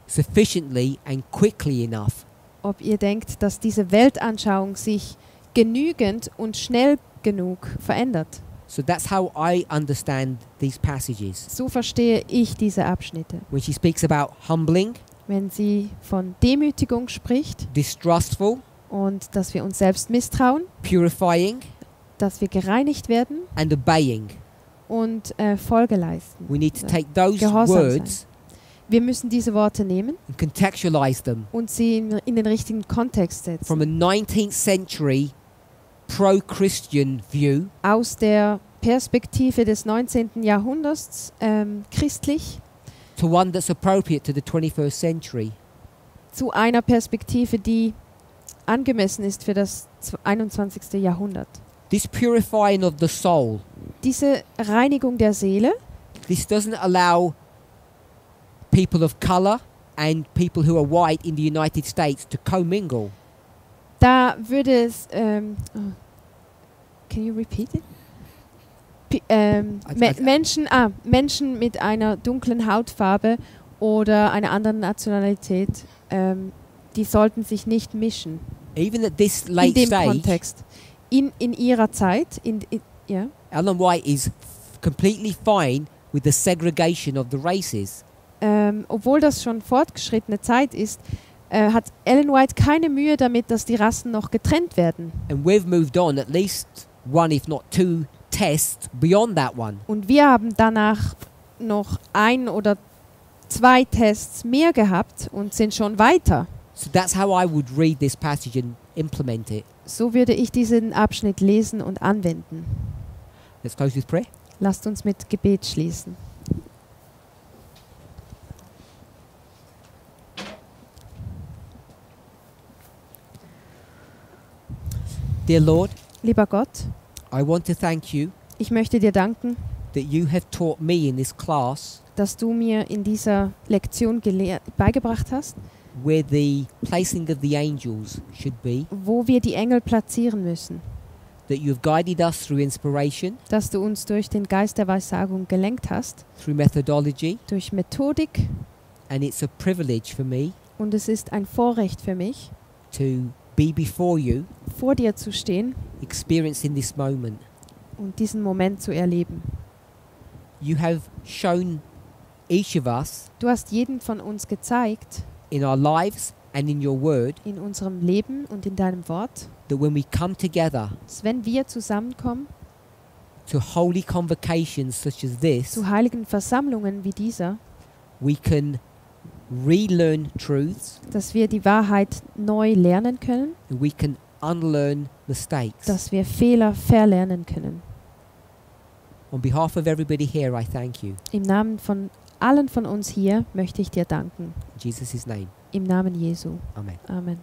sufficiently and quickly enough, Ob ihr denkt, dass diese Weltanschauung sich genügend und schnell genug verändert. so that's how I understand these passages. So verstehe ich diese Abschnitte. When she speaks about humbling, Wenn sie von Demütigung spricht distrustful, und dass wir uns selbst misstrauen, purifying, dass wir gereinigt werden and obeying. und Folge leisten. We need to take those Gehorsam words Wir müssen diese Worte nehmen and contextualize them und sie in den richtigen Kontext setzen. from a 19th century pro-Christian view Aus der Perspektive des 19. Jahrhunderts christlich to one that's appropriate to the 21st century. zu einer Perspektive, die angemessen ist für das 21. Jahrhundert. This purifying of the soul, Diese Reinigung der Seele, this doesn't allow people of color and people who are white in the United States to commingle. da würde es can you repeat it? Menschen mit einer dunklen Hautfarbe oder einer anderen Nationalität, die sollten sich nicht mischen. Even at this In late dem stage, Kontext. In ihrer Zeit, ja, Ellen White is completely fine with the segregation of the races. obwohl das schon fortgeschrittene Zeit ist, hat Ellen White keine Mühe damit, dass die Rassen noch getrennt werden. And we've moved on at least one, if not two, tests beyond that one. Und wir haben danach noch 1 oder 2 Tests mehr gehabt und sind schon weiter. So that's how I would read this passage and implement it. So würde ich diesen Abschnitt lesen und anwenden. Let's close with prayer. Lasst uns mit Gebet schließen. Dear Lord, Lieber Gott, I want to thank you ich möchte dir danken, that you have taught me in this class dass du mir in dieser Lektion beigebracht hast, where the placing of the angels should be, wo wir die Engel platzieren müssen, that you have guided us through inspiration, dass du uns durch den Geist der Weissagung gelenkt hast, through methodology, durch Methodik, and it's a privilege for me und es ist ein Vorrecht für mich, to be before you, vor dir zu stehen experiencing this moment. und diesen Moment zu erleben. You have shown each of us Du hast jedem von uns gezeigt, in our lives and in your word, in unserem Leben und in deinem Wort, that when we come together dass wenn wir zusammenkommen to holy convocations such as this, zu heiligen Versammlungen wie dieser, we can relearn truths dass wir die Wahrheit neu lernen können, and we can unlearn mistakes. dass wir Fehler verlernen können. On behalf of everybody here, I thank you. Im Namen von allen von uns hier möchte ich dir danken. In Jesus' name. Im Namen Jesu. Amen. Amen.